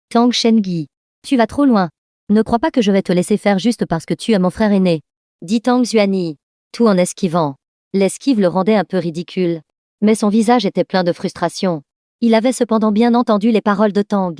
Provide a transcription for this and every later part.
Tang Shengi. Tu vas trop loin. Ne crois pas que je vais te laisser faire juste parce que tu es mon frère aîné. Dit Tang Xuani, tout en esquivant. L'esquive le rendait un peu ridicule. Mais son visage était plein de frustration. Il avait cependant bien entendu les paroles de Tang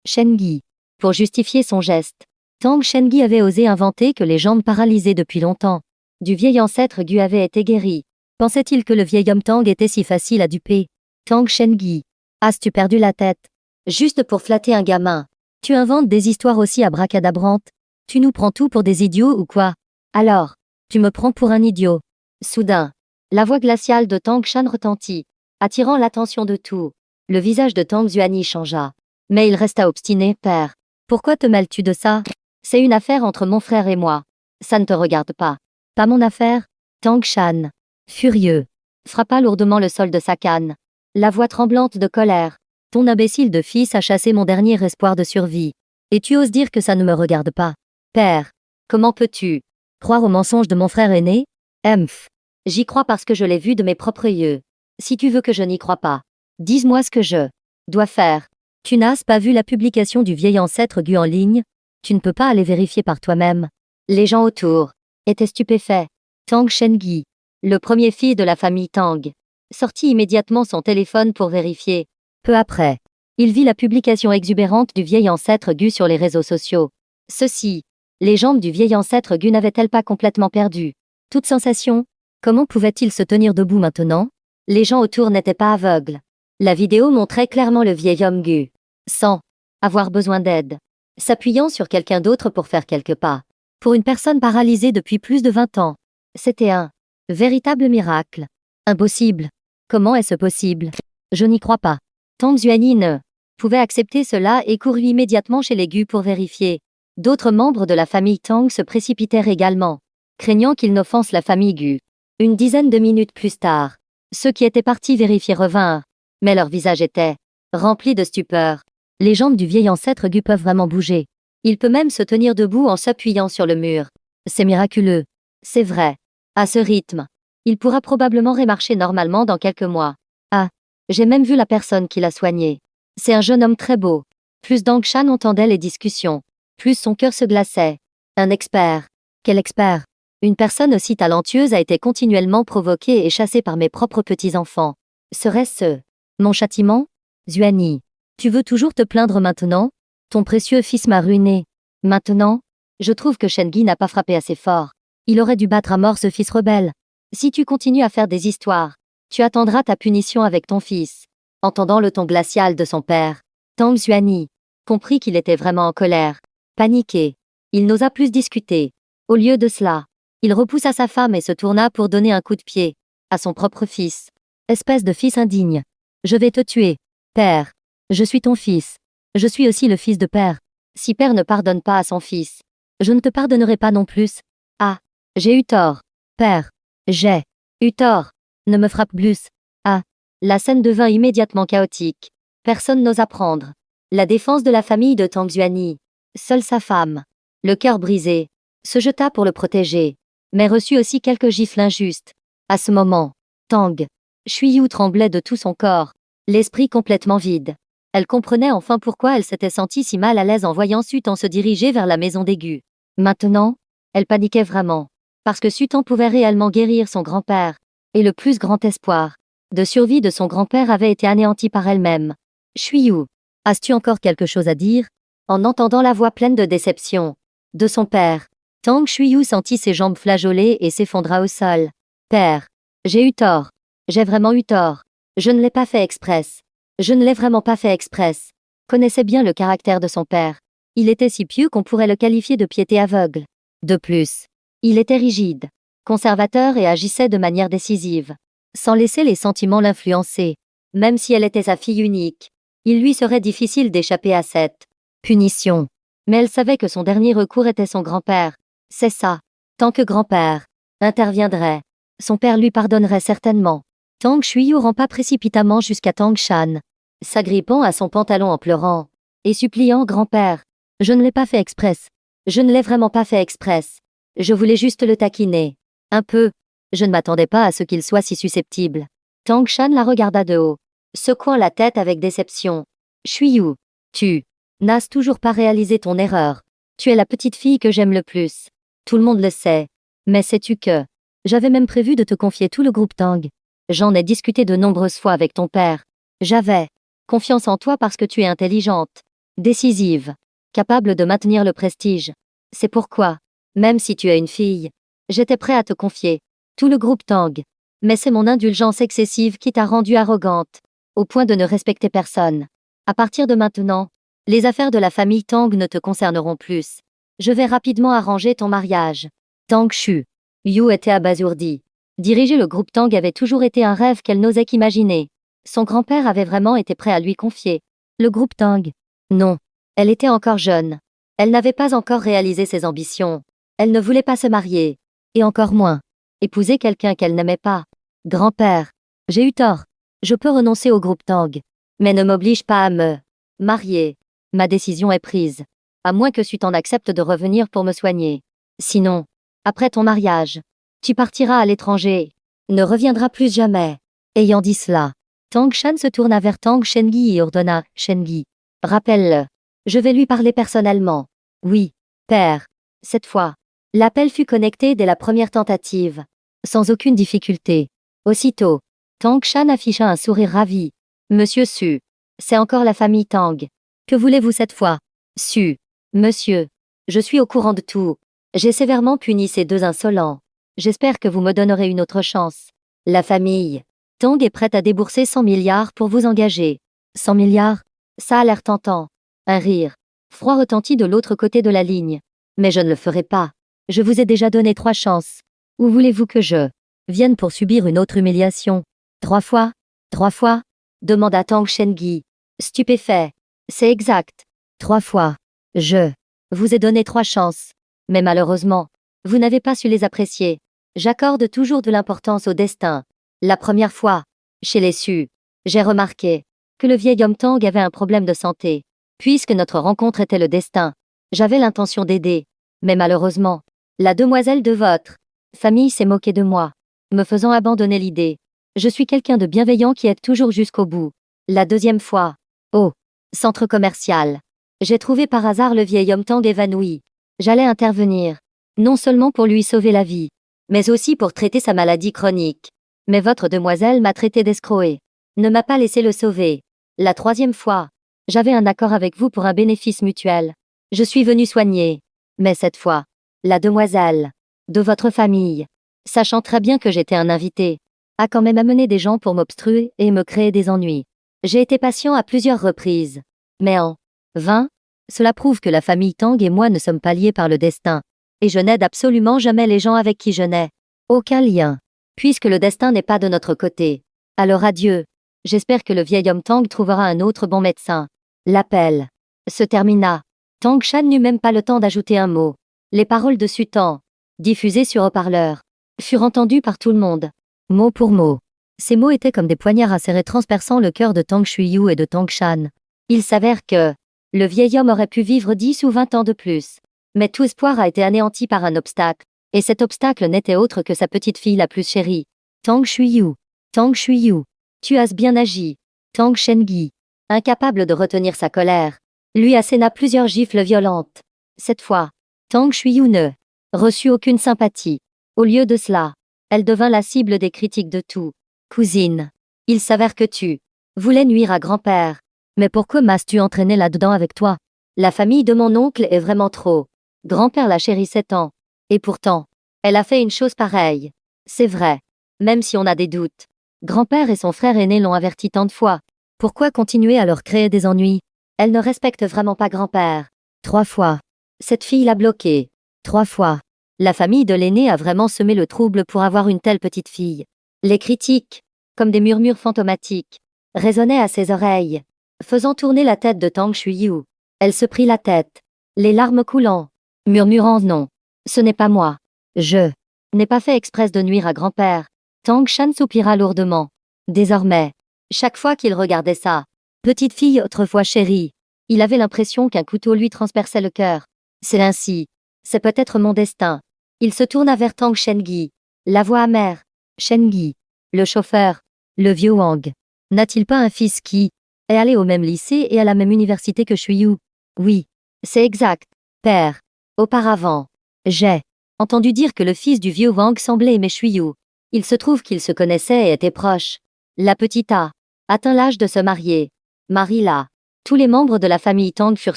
Shengi. Pour justifier son geste, Tang Shengi avait osé inventer que les jambes paralysées depuis longtemps du vieil ancêtre Gu avaient été guéries. Pensait-il que le vieil homme Tang était si facile à duper? Tang Shengi. As-tu perdu la tête? Juste pour flatter un gamin. Tu inventes des histoires aussi abracadabrantes. Tu nous prends tout pour des idiots ou quoi? Alors, tu me prends pour un idiot. Soudain, la voix glaciale de Tang Shan retentit, attirant l'attention de tous. Le visage de Tang Xuani changea. Mais il resta obstiné. Père, pourquoi te mêles-tu de ça? C'est une affaire entre mon frère et moi. Ça ne te regarde pas. Pas mon affaire? Tang Shan, furieux, frappa lourdement le sol de sa canne. La voix tremblante de colère. Ton imbécile de fils a chassé mon dernier espoir de survie. Et tu oses dire que ça ne me regarde pas. Père, comment peux-tu croire au mensonge de mon frère aîné? Emph. J'y crois parce que je l'ai vu de mes propres yeux. Si tu veux que je n'y croie pas, dis-moi ce que je dois faire. Tu n'as pas vu la publication du vieil ancêtre Gu en ligne? Tu ne peux pas aller vérifier par toi-même. Les gens autour étaient stupéfaits. Tang Shengi, le premier fils de la famille Tang, sortit immédiatement son téléphone pour vérifier. Peu après, il vit la publication exubérante du vieil ancêtre Gu sur les réseaux sociaux. Ceci, les jambes du vieil ancêtre Gu n'avaient-elles pas complètement perdu toute sensation? Comment pouvait-il se tenir debout maintenant? Les gens autour n'étaient pas aveugles. La vidéo montrait clairement le vieil homme Gu, sans avoir besoin d'aide, s'appuyant sur quelqu'un d'autre pour faire quelques pas. Pour une personne paralysée depuis plus de 20 ans, c'était un véritable miracle. Impossible. Comment est-ce possible? Je n'y crois pas. Tang Xuani ne pouvait accepter cela et courut immédiatement chez les Gu pour vérifier. D'autres membres de la famille Tang se précipitèrent également, craignant qu'ils n'offensent la famille Gu. Une dizaine de minutes plus tard, ceux qui étaient partis vérifier revinrent, mais leur visage était rempli de stupeur. Les jambes du vieil ancêtre Gu peuvent vraiment bouger. Il peut même se tenir debout en s'appuyant sur le mur. C'est miraculeux. C'est vrai. À ce rythme, il pourra probablement remarcher normalement dans quelques mois. Ah, j'ai même vu la personne qui l'a soigné. C'est un jeune homme très beau. Plus Dang Shan entendait les discussions, plus son cœur se glaçait. Un expert. Quel expert? Une personne aussi talentueuse a été continuellement provoquée et chassée par mes propres petits-enfants. Serait-ce mon châtiment? Xuani, tu veux toujours te plaindre maintenant? Ton précieux fils m'a ruiné. Maintenant? Je trouve que Shengi n'a pas frappé assez fort. Il aurait dû battre à mort ce fils rebelle. Si tu continues à faire des histoires, tu attendras ta punition avec ton fils. Entendant le ton glacial de son père, Tang Xuani comprit qu'il était vraiment en colère. Paniqué, il n'osa plus discuter. Au lieu de cela, il repoussa sa femme et se tourna pour donner un coup de pied à son propre fils. Espèce de fils indigne. Je vais te tuer. Père, je suis ton fils. Je suis aussi le fils de père. Si père ne pardonne pas à son fils, je ne te pardonnerai pas non plus. Ah, j'ai eu tort. Père, j'ai eu tort. Ne me frappe plus. Ah, la scène devint immédiatement chaotique. Personne n'osa prendre la défense de la famille de Tang Xuani. Seule sa femme, le cœur brisé, se jeta pour le protéger, mais reçut aussi quelques gifles injustes. À ce moment, Tang Shuiyu tremblait de tout son corps, l'esprit complètement vide. Elle comprenait enfin pourquoi elle s'était sentie si mal à l'aise en voyant Sutan se diriger vers la maison des Gu. Maintenant, elle paniquait vraiment, parce que Sutan pouvait réellement guérir son grand-père, et le plus grand espoir de survie de son grand-père avait été anéanti par elle-même. Shuiyu, as-tu encore quelque chose à dire? En entendant la voix pleine de déception de son père, Tang Shuiyu sentit ses jambes flageoler et s'effondra au sol. Père, j'ai eu tort. J'ai vraiment eu tort. Je ne l'ai pas fait express. Je ne l'ai vraiment pas fait express. Connaissait bien le caractère de son père. Il était si pieux qu'on pourrait le qualifier de piété aveugle. De plus, il était rigide, conservateur et agissait de manière décisive, sans laisser les sentiments l'influencer. Même si elle était sa fille unique, il lui serait difficile d'échapper à cette punition. Mais elle savait que son dernier recours était son grand-père. C'est ça. Tant que grand-père interviendrait, son père lui pardonnerait certainement. Tang Shuiyu rampa précipitamment jusqu'à Tang Shan, s'agrippant à son pantalon en pleurant, et suppliant grand-père. Je ne l'ai pas fait express. Je ne l'ai vraiment pas fait express. Je voulais juste le taquiner. Un peu. Je ne m'attendais pas à ce qu'il soit si susceptible. Tang Shan la regarda de haut, secouant la tête avec déception. Shuiyu, tu N'as toujours pas réalisé ton erreur. Tu es la petite fille que j'aime le plus. Tout le monde le sait. Mais sais-tu que j'avais même prévu de te confier tout le groupe Tang. J'en ai discuté de nombreuses fois avec ton père. J'avais confiance en toi parce que tu es intelligente, décisive, capable de maintenir le prestige. C'est pourquoi, même si tu es une fille, j'étais prêt à te confier tout le groupe Tang. Mais c'est mon indulgence excessive qui t'a rendue arrogante, au point de ne respecter personne. À partir de maintenant, les affaires de la famille Tang ne te concerneront plus. Je vais rapidement arranger ton mariage. Tang Shu. Yu était abasourdi. Diriger le groupe Tang avait toujours été un rêve qu'elle n'osait qu'imaginer. Son grand-père avait vraiment été prêt à lui confier le groupe Tang. Non. Elle était encore jeune. Elle n'avait pas encore réalisé ses ambitions. Elle ne voulait pas se marier. Et encore moins épouser quelqu'un qu'elle n'aimait pas. Grand-père, j'ai eu tort. Je peux renoncer au groupe Tang. Mais ne m'oblige pas à me marier. Ma décision est prise. À moins que tu t'en acceptes de revenir pour me soigner. Sinon, après ton mariage, tu partiras à l'étranger. Ne reviendras plus jamais. Ayant dit cela, Tang Shan se tourna vers Tang Shengi et ordonna, Shengi, rappelle-le. Je vais lui parler personnellement. Oui, père. Cette fois, l'appel fut connecté dès la première tentative, sans aucune difficulté. Aussitôt, Tang Shan afficha un sourire ravi. Monsieur Su, c'est encore la famille Tang. Que voulez-vous cette fois? Su, monsieur, je suis au courant de tout. J'ai sévèrement puni ces deux insolents. J'espère que vous me donnerez une autre chance. La famille Tang est prête à débourser 100 milliards pour vous engager. 100 milliards? Ça a l'air tentant. Un rire froid retentit de l'autre côté de la ligne. Mais je ne le ferai pas. Je vous ai déjà donné 3 chances. Où voulez-vous que je vienne pour subir une autre humiliation? 3 fois? 3 fois? Demanda Tang Shengi. Stupéfait. C'est exact. 3 fois. Je vous ai donné 3 chances. Mais malheureusement, vous n'avez pas su les apprécier. J'accorde toujours de l'importance au destin. La première fois, chez les Su, j'ai remarqué que le vieil homme Tang avait un problème de santé. Puisque notre rencontre était le destin, j'avais l'intention d'aider. Mais malheureusement, la demoiselle de votre famille s'est moquée de moi, me faisant abandonner l'idée. Je suis quelqu'un de bienveillant qui aide toujours jusqu'au bout. La deuxième fois, au centre commercial, j'ai trouvé par hasard le vieil homme Tang évanoui. J'allais intervenir, non seulement pour lui sauver la vie, mais aussi pour traiter sa maladie chronique. Mais votre demoiselle m'a traité d'escroc et ne m'a pas laissé le sauver. La troisième fois, j'avais un accord avec vous pour un bénéfice mutuel. Je suis venu soigner. Mais cette fois, la demoiselle de votre famille, sachant très bien que j'étais un invité, a quand même amené des gens pour m'obstruer et me créer des ennuis. J'ai été patient à plusieurs reprises. Mais en vain, cela prouve que la famille Tang et moi ne sommes pas liés par le destin. Et je n'aide absolument jamais les gens avec qui je n'ai aucun lien. Puisque le destin n'est pas de notre côté. Alors adieu. J'espère que le vieil homme Tang trouvera un autre bon médecin. L'appel se termina. Tang Shan n'eut même pas le temps d'ajouter un mot. Les paroles de Su Tang, diffusées sur haut-parleur, furent entendues par tout le monde, mot pour mot. Ces mots étaient comme des poignards acérés transperçant le cœur de Tang Shuyu et de Tang Shan. Il s'avère que le vieil homme aurait pu vivre 10 ou 20 ans de plus. Mais tout espoir a été anéanti par un obstacle, et cet obstacle n'était autre que sa petite fille la plus chérie. Tang Shuyu. Tang Shuyu. Tu as bien agi. Tang Shengi, incapable de retenir sa colère, lui asséna plusieurs gifles violentes. Cette fois, Tang Shuyu ne reçut aucune sympathie. Au lieu de cela, elle devint la cible des critiques de tout. Cousine, il s'avère que tu voulais nuire à grand-père. Mais pourquoi m'as-tu entraîné là-dedans avec toi? La famille de mon oncle est vraiment trop. Grand-père la chérissait tant. Et pourtant, elle a fait une chose pareille. C'est vrai. Même si on a des doutes. Grand-père et son frère aîné l'ont averti tant de fois. Pourquoi continuer à leur créer des ennuis? Elle ne respecte vraiment pas grand-père. 3 fois. Cette fille l'a bloqué. 3 fois. La famille de l'aîné a vraiment semé le trouble pour avoir une telle petite fille. Les critiques, comme des murmures fantomatiques, résonnaient à ses oreilles, faisant tourner la tête de Tang Shuyu. Elle se prit la tête, les larmes coulant, murmurant non. Ce n'est pas moi. Je n'ai pas fait exprès de nuire à grand-père. Tang Shan soupira lourdement. Désormais, chaque fois qu'il regardait sa petite fille autrefois chérie, il avait l'impression qu'un couteau lui transperçait le cœur. C'est ainsi. C'est peut-être mon destin. Il se tourna vers Tang Shengi, la voix amère. Shengi, le chauffeur, le vieux Wang, n'a-t-il pas un fils qui est allé au même lycée et à la même université que Shuyu? Oui. C'est exact. Père. Auparavant. J'ai entendu dire que le fils du vieux Wang semblait aimer Shuyu. Il se trouve qu'ils se connaissaient et étaient proches. La petite a atteint l'âge de se marier. Marie-là. Tous les membres de la famille Tang furent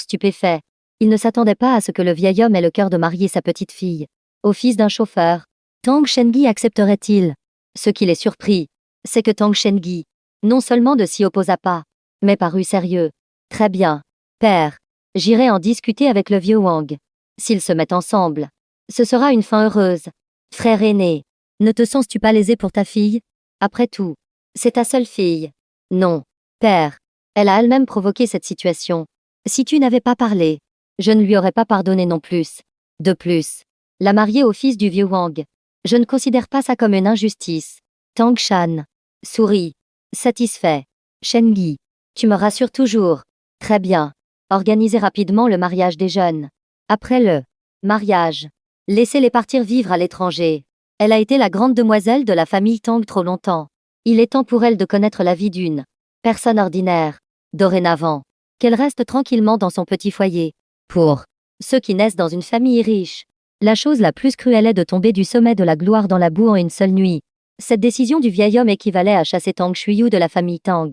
stupéfaits. Ils ne s'attendaient pas à ce que le vieil homme ait le cœur de marier sa petite fille au fils d'un chauffeur. Tang Shengi accepterait-il? Ce qui les surprit, c'est que Tang Shengi, non seulement ne s'y opposa pas, mais parut sérieux. Très bien. Père. J'irai en discuter avec le vieux Wang. S'ils se mettent ensemble, ce sera une fin heureuse. Frère aîné. Ne te sens-tu pas lésé pour ta fille? Après tout, c'est ta seule fille. Non. Père. Elle a elle-même provoqué cette situation. Si tu n'avais pas parlé, je ne lui aurais pas pardonné non plus. De plus, la marier au fils du vieux Wang. Je ne considère pas ça comme une injustice. Tang Shan sourit. Satisfait. Shengi. Tu me rassures toujours. Très bien. Organisez rapidement le mariage des jeunes. Après le mariage, laissez-les partir vivre à l'étranger. Elle a été la grande demoiselle de la famille Tang trop longtemps. Il est temps pour elle de connaître la vie d'une personne ordinaire. Dorénavant, qu'elle reste tranquillement dans son petit foyer. Pour ceux qui naissent dans une famille riche, la chose la plus cruelle est de tomber du sommet de la gloire dans la boue en une seule nuit. Cette décision du vieil homme équivalait à chasser Tang Shuyu de la famille Tang.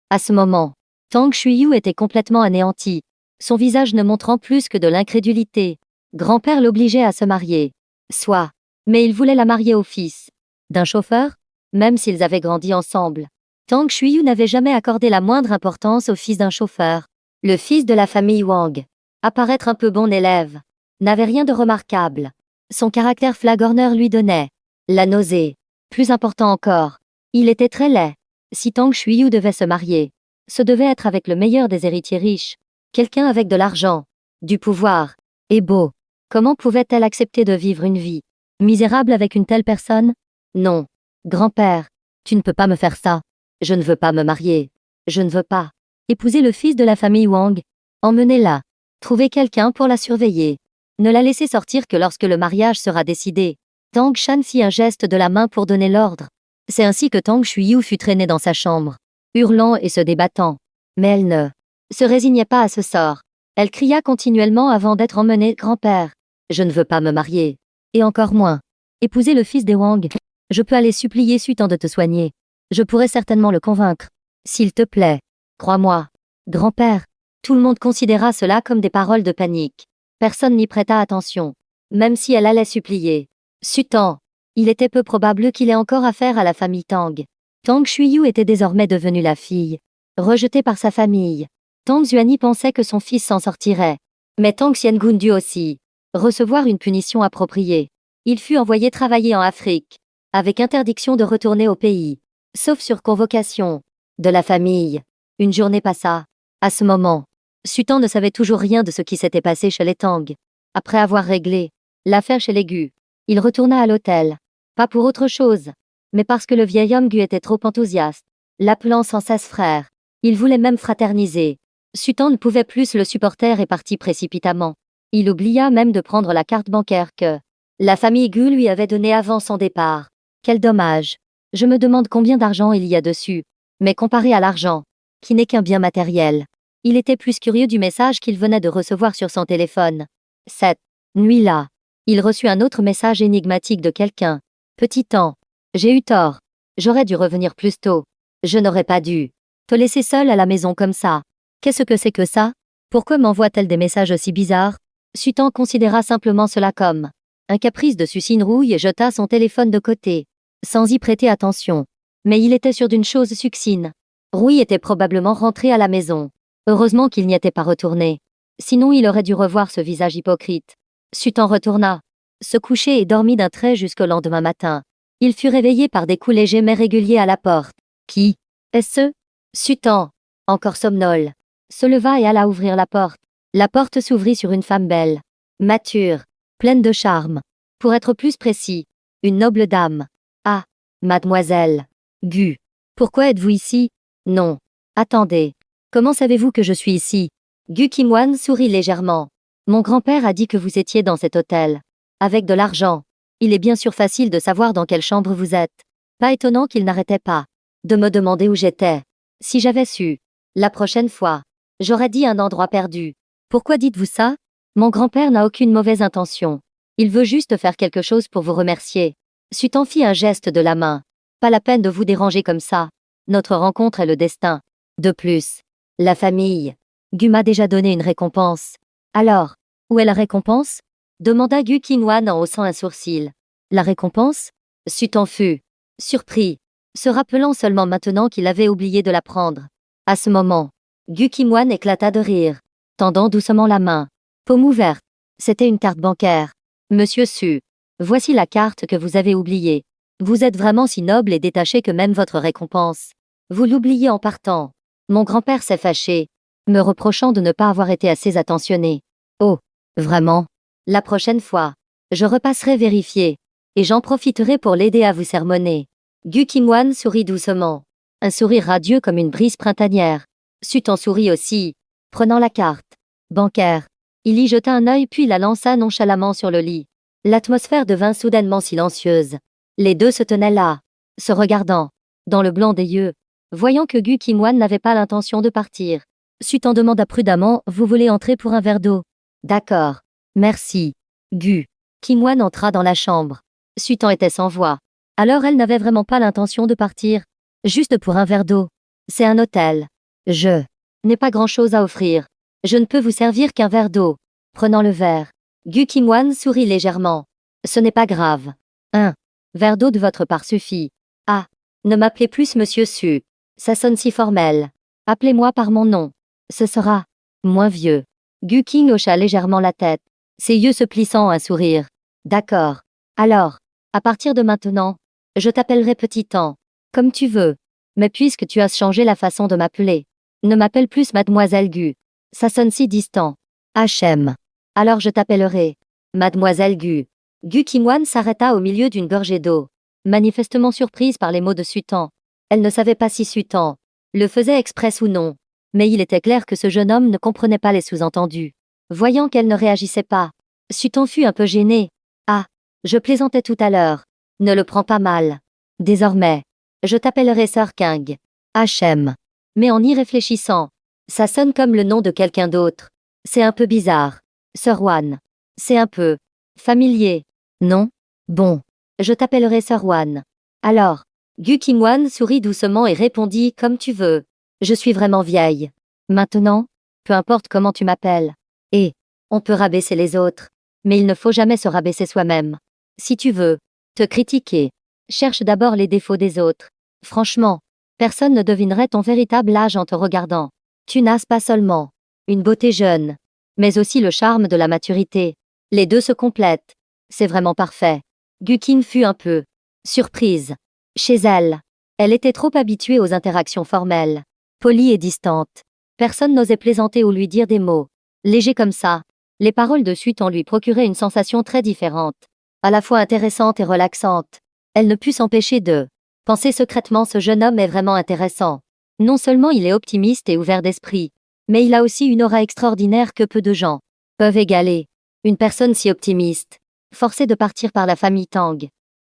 À ce moment, Tang Shuyu était complètement anéanti, son visage ne montrant plus que de l'incrédulité. Grand-père l'obligeait à se marier. Soit. Mais il voulait la marier au fils d'un chauffeur, même s'ils avaient grandi ensemble. Tang Shuyu n'avait jamais accordé la moindre importance au fils d'un chauffeur. Le fils de la famille Wang, à paraître un peu bon élève, n'avait rien de remarquable. Son caractère flagorneur lui donnait la nausée. Plus important encore, il était très laid. Si Tang Shuyu devait se marier, ce devait être avec le meilleur des héritiers riches, quelqu'un avec de l'argent, du pouvoir, et beau. Comment pouvait-elle accepter de vivre une vie misérable avec une telle personne? Non. Grand-père, tu ne peux pas me faire ça. Je ne veux pas me marier. Je ne veux pas épouser le fils de la famille Wang. Emmenez-la. Trouvez quelqu'un pour la surveiller. Ne la laissez sortir que lorsque le mariage sera décidé. Tang Shan fit un geste de la main pour donner l'ordre. C'est ainsi que Tang Shuyu fut traînée dans sa chambre, hurlant et se débattant. Mais elle ne se résignait pas à ce sort. Elle cria continuellement avant d'être emmenée. Grand-père, je ne veux pas me marier. Et encore moins épouser le fils des Wang. Je peux aller supplier Sutan de te soigner. Je pourrais certainement le convaincre. S'il te plaît. Crois-moi. Grand-père. Tout le monde considéra cela comme des paroles de panique. Personne n'y prêta attention. Même si elle allait supplier. Sutan. Il était peu probable qu'il ait encore affaire à la famille Tang. Tang Shuyu était désormais devenue la fille rejetée par sa famille. Tang Xuanyi pensait que son fils s'en sortirait. Mais Tang Xiangun dut aussi recevoir une punition appropriée. Il fut envoyé travailler en Afrique, avec interdiction de retourner au pays, sauf sur convocation de la famille. Une journée passa. À ce moment, Sutan ne savait toujours rien de ce qui s'était passé chez les Tang. Après avoir réglé l'affaire chez les Gu, il retourna à l'hôtel. Pas pour autre chose, mais parce que le vieil homme Gu était trop enthousiaste, l'appelant sans cesse frère. Il voulait même fraterniser. Sutan ne pouvait plus le supporter et partit précipitamment. Il oublia même de prendre la carte bancaire que la famille Gu lui avait donnée avant son départ. Quel dommage. Je me demande combien d'argent il y a dessus. Mais comparé à l'argent, qui n'est qu'un bien matériel, il était plus curieux du message qu'il venait de recevoir sur son téléphone. Cette nuit-là, il reçut un autre message énigmatique de quelqu'un. Petit temps. J'ai eu tort. J'aurais dû revenir plus tôt. Je n'aurais pas dû te laisser seule à la maison comme ça. Qu'est-ce que c'est que ça? Pourquoi m'envoie-t-elle des messages aussi bizarres? Sutan considéra simplement cela comme un caprice de Sucine Rouille et jeta son téléphone de côté, sans y prêter attention. Mais il était sûr d'une chose, Sucine Rouille était probablement rentré à la maison. Heureusement qu'il n'y était pas retourné. Sinon il aurait dû revoir ce visage hypocrite. Sutan retourna, se coucher et dormit d'un trait jusqu'au lendemain matin. Il fut réveillé par des coups légers mais réguliers à la porte. Qui est-ce? Sutan, encore somnole, se leva et alla ouvrir la porte. La porte s'ouvrit sur une femme belle, mature, pleine de charme. Pour être plus précis, une noble dame. Ah, mademoiselle Gu. Pourquoi êtes-vous ici? Non. Attendez. Comment savez-vous que je suis ici? Gu Kimwan sourit légèrement. Mon grand-père a dit que vous étiez dans cet hôtel. Avec de l'argent. Il est bien sûr facile de savoir dans quelle chambre vous êtes. Pas étonnant qu'il n'arrêtait pas de me demander où j'étais. Si j'avais su, la prochaine fois, j'aurais dit un endroit perdu. Pourquoi dites-vous ça? Mon grand-père n'a aucune mauvaise intention. Il veut juste faire quelque chose pour vous remercier. Sutan fit un geste de la main. Pas la peine de vous déranger comme ça. Notre rencontre est le destin. De plus, la famille. Gu m'a déjà donné une récompense. Alors, où est la récompense? Demanda Gu Qinwan en haussant un sourcil. La récompense? Sutan fut surpris, se rappelant seulement maintenant qu'il avait oublié de la prendre. À ce moment, Gu Qinwan éclata de rire, tendant doucement la main. Paume ouverte. C'était une carte bancaire. Monsieur Su, voici la carte que vous avez oubliée. Vous êtes vraiment si noble et détaché que même votre récompense. Vous l'oubliez en partant. Mon grand-père s'est fâché, me reprochant de ne pas avoir été assez attentionné. Oh, vraiment? La prochaine fois, je repasserai vérifier. Et j'en profiterai pour l'aider à vous sermonner. Gu Qinwan sourit doucement. Un sourire radieux comme une brise printanière. Sutan sourit aussi, prenant la carte bancaire. Il y jeta un œil puis la lança nonchalamment sur le lit. L'atmosphère devint soudainement silencieuse. Les deux se tenaient là, se regardant, dans le blanc des yeux. Voyant que Gu Qinwan n'avait pas l'intention de partir, Sutan demanda prudemment: vous voulez entrer pour un verre d'eau? D'accord. Merci. Gu Qinwan entra dans la chambre. Sutan était sans voix. Alors elle n'avait vraiment pas l'intention de partir. Juste pour un verre d'eau. C'est un hôtel. Je n'ai pas grand-chose à offrir. Je ne peux vous servir qu'un verre d'eau. Prenant le verre, Gu Qinwan sourit légèrement. Ce n'est pas grave. Un verre d'eau de votre part suffit. Ah, ne m'appelez plus Monsieur Su. Ça sonne si formel. Appelez-moi par mon nom. Ce sera moins vieux. Gu Qing hocha légèrement la tête, ses yeux se plissant en un sourire. D'accord. Alors, à partir de maintenant, je t'appellerai Petit An. Comme tu veux. Mais puisque tu as changé la façon de m'appeler, ne m'appelle plus Mademoiselle Gu. Ça sonne si distant. HM. Alors je t'appellerai Mademoiselle Gu. Gu Qinwan s'arrêta au milieu d'une gorgée d'eau, manifestement surprise par les mots de Sutan. Elle ne savait pas si Sutan le faisait exprès ou non, mais il était clair que ce jeune homme ne comprenait pas les sous-entendus. Voyant qu'elle ne réagissait pas, Sutan fut un peu gêné. Ah, je plaisantais tout à l'heure. Ne le prends pas mal. Désormais, je t'appellerai Sir King. HM. Mais en y réfléchissant, ça sonne comme le nom de quelqu'un d'autre. C'est un peu bizarre. Sir Wan. C'est un peu familier. Non? Bon. Je t'appellerai Sir Wan. Alors, Gu Qinwan sourit doucement et répondit: comme tu veux. Je suis vraiment vieille. Maintenant, peu importe comment tu m'appelles. Et, on peut rabaisser les autres, mais il ne faut jamais se rabaisser soi-même. Si tu veux te critiquer, cherche d'abord les défauts des autres. Franchement, personne ne devinerait ton véritable âge en te regardant. Tu n'as pas seulement une beauté jeune, mais aussi le charme de la maturité. Les deux se complètent. C'est vraiment parfait. Gu Qin fut un peu surprise. Chez elle, elle était trop habituée aux interactions formelles, polies et distantes. Personne n'osait plaisanter ou lui dire des mots légers comme ça. Les paroles de Sutan lui procuraient une sensation très différente, à la fois intéressante et relaxante. Elle ne put s'empêcher de penser secrètement: ce jeune homme est vraiment intéressant. Non seulement il est optimiste et ouvert d'esprit, mais il a aussi une aura extraordinaire que peu de gens peuvent égaler. Une personne si optimiste, forcée de partir par la famille Tang.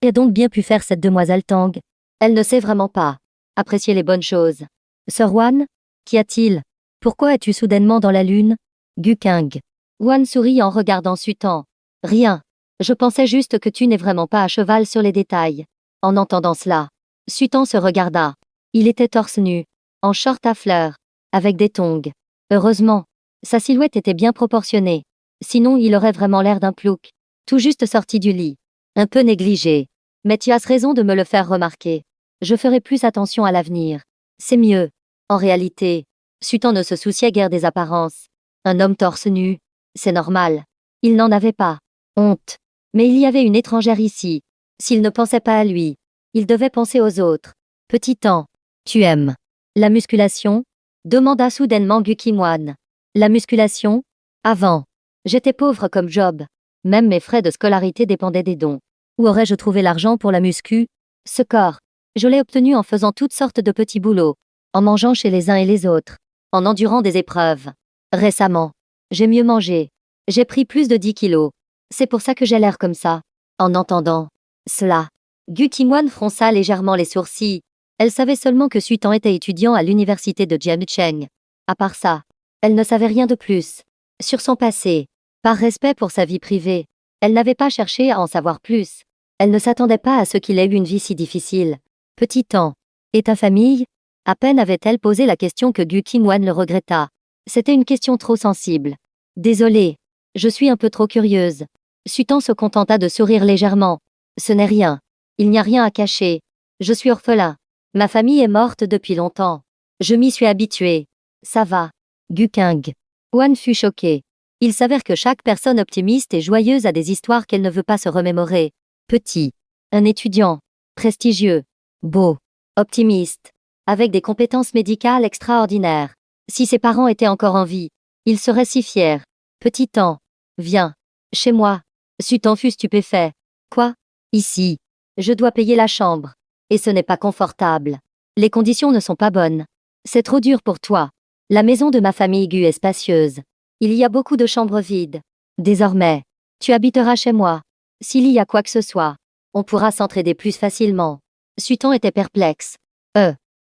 A donc bien pu faire cette demoiselle Tang? Elle ne sait vraiment pas apprécier les bonnes choses. Sir Wan? Qu'y a-t-il? Pourquoi es-tu soudainement dans la lune? Gu Qing. Wan sourit en regardant Sutan. Rien. Je pensais juste que tu n'es vraiment pas à cheval sur les détails. En entendant cela, Sutan se regarda. Il était torse nu, en short à fleurs, avec des tongs. Heureusement, sa silhouette était bien proportionnée. Sinon il aurait vraiment l'air d'un plouc, tout juste sorti du lit. Un peu négligé. Mais tu as raison de me le faire remarquer. Je ferai plus attention à l'avenir. C'est mieux. En réalité, Sutan ne se souciait guère des apparences. Un homme torse nu, c'est normal. Il n'en avait pas honte. Mais il y avait une étrangère ici. S'il ne pensait pas à lui, il devait penser aux autres. Petit An, tu aimes la musculation? Demanda soudainement Gu Qinwan. La musculation? Avant, j'étais pauvre comme Job. Même mes frais de scolarité dépendaient des dons. Où aurais-je trouvé l'argent pour la muscu? Ce corps, je l'ai obtenu en faisant toutes sortes de petits boulots, en mangeant chez les uns et les autres, en endurant des épreuves. Récemment, j'ai mieux mangé. J'ai pris plus de 10 kilos. C'est pour ça que j'ai l'air comme ça. En entendant cela, Gu Qinwan fronça légèrement les sourcils. Elle savait seulement que Sutan était étudiant à l'université de Jiangcheng. À part ça, elle ne savait rien de plus. sur son passé. Par respect pour sa vie privée, elle n'avait pas cherché à en savoir plus. Elle ne s'attendait pas à ce qu'il ait eu une vie si difficile. Petit temps. Et ta famille? À peine avait-elle posé la question que Gu Qingwan le regretta. C'était une question trop sensible. Désolée. Je suis un peu trop curieuse. Sutan se contenta de sourire légèrement. Ce n'est rien. Il n'y a rien à cacher. Je suis orphelin. Ma famille est morte depuis longtemps. Je m'y suis habitué. Ça va. Gu Qing. Wan fut choqué. Il s'avère que chaque personne optimiste et joyeuse a des histoires qu'elle ne veut pas se remémorer. Petit. Un étudiant. Prestigieux. Beau. Optimiste. Avec des compétences médicales extraordinaires. Si ses parents étaient encore en vie, il serait si fier. Petit temps. Viens. Chez moi. Sutan fut stupéfait. Quoi? Ici. Je dois payer la chambre. Et ce n'est pas confortable. Les conditions ne sont pas bonnes. C'est trop dur pour toi. La maison de ma famille Gu est spacieuse. Il y a beaucoup de chambres vides. Désormais, tu habiteras chez moi. S'il y a quoi que ce soit, on pourra s'entraider plus facilement. Sutan était perplexe.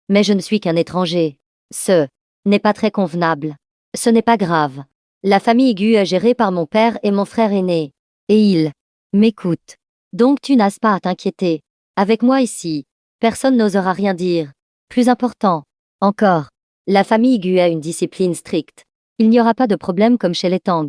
Mais je ne suis qu'un étranger. Ce n'est pas très convenable. Ce n'est pas grave. La famille Gu est gérée par mon père et mon frère aîné. Et ils m'écoutent. Donc tu n'as pas à t'inquiéter. Avec moi ici, personne n'osera rien dire. Plus important encore, la famille Gu a une discipline stricte. Il n'y aura pas de problème comme chez les Tang.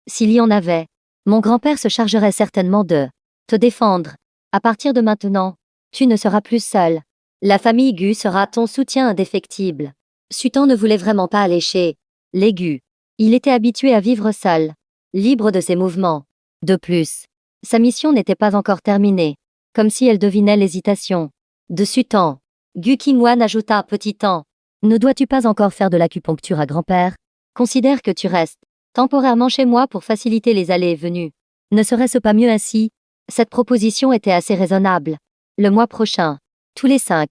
S'il y en avait, mon grand-père se chargerait certainement de te défendre. À partir de maintenant, tu ne seras plus seul. La famille Gu sera ton soutien indéfectible. Sutan ne voulait vraiment pas aller chez les Gu. Il était habitué à vivre seul, libre de ses mouvements. De plus, sa mission n'était pas encore terminée, comme si elle devinait l'hésitation de Sutan. Gu Qingwan ajouta petit temps. Ne dois-tu pas encore faire de l'acupuncture à grand-père? Considère que tu restes temporairement chez moi pour faciliter les allées et venues. Ne serait-ce pas mieux ainsi? Cette proposition était assez raisonnable. Le mois prochain, tous les 5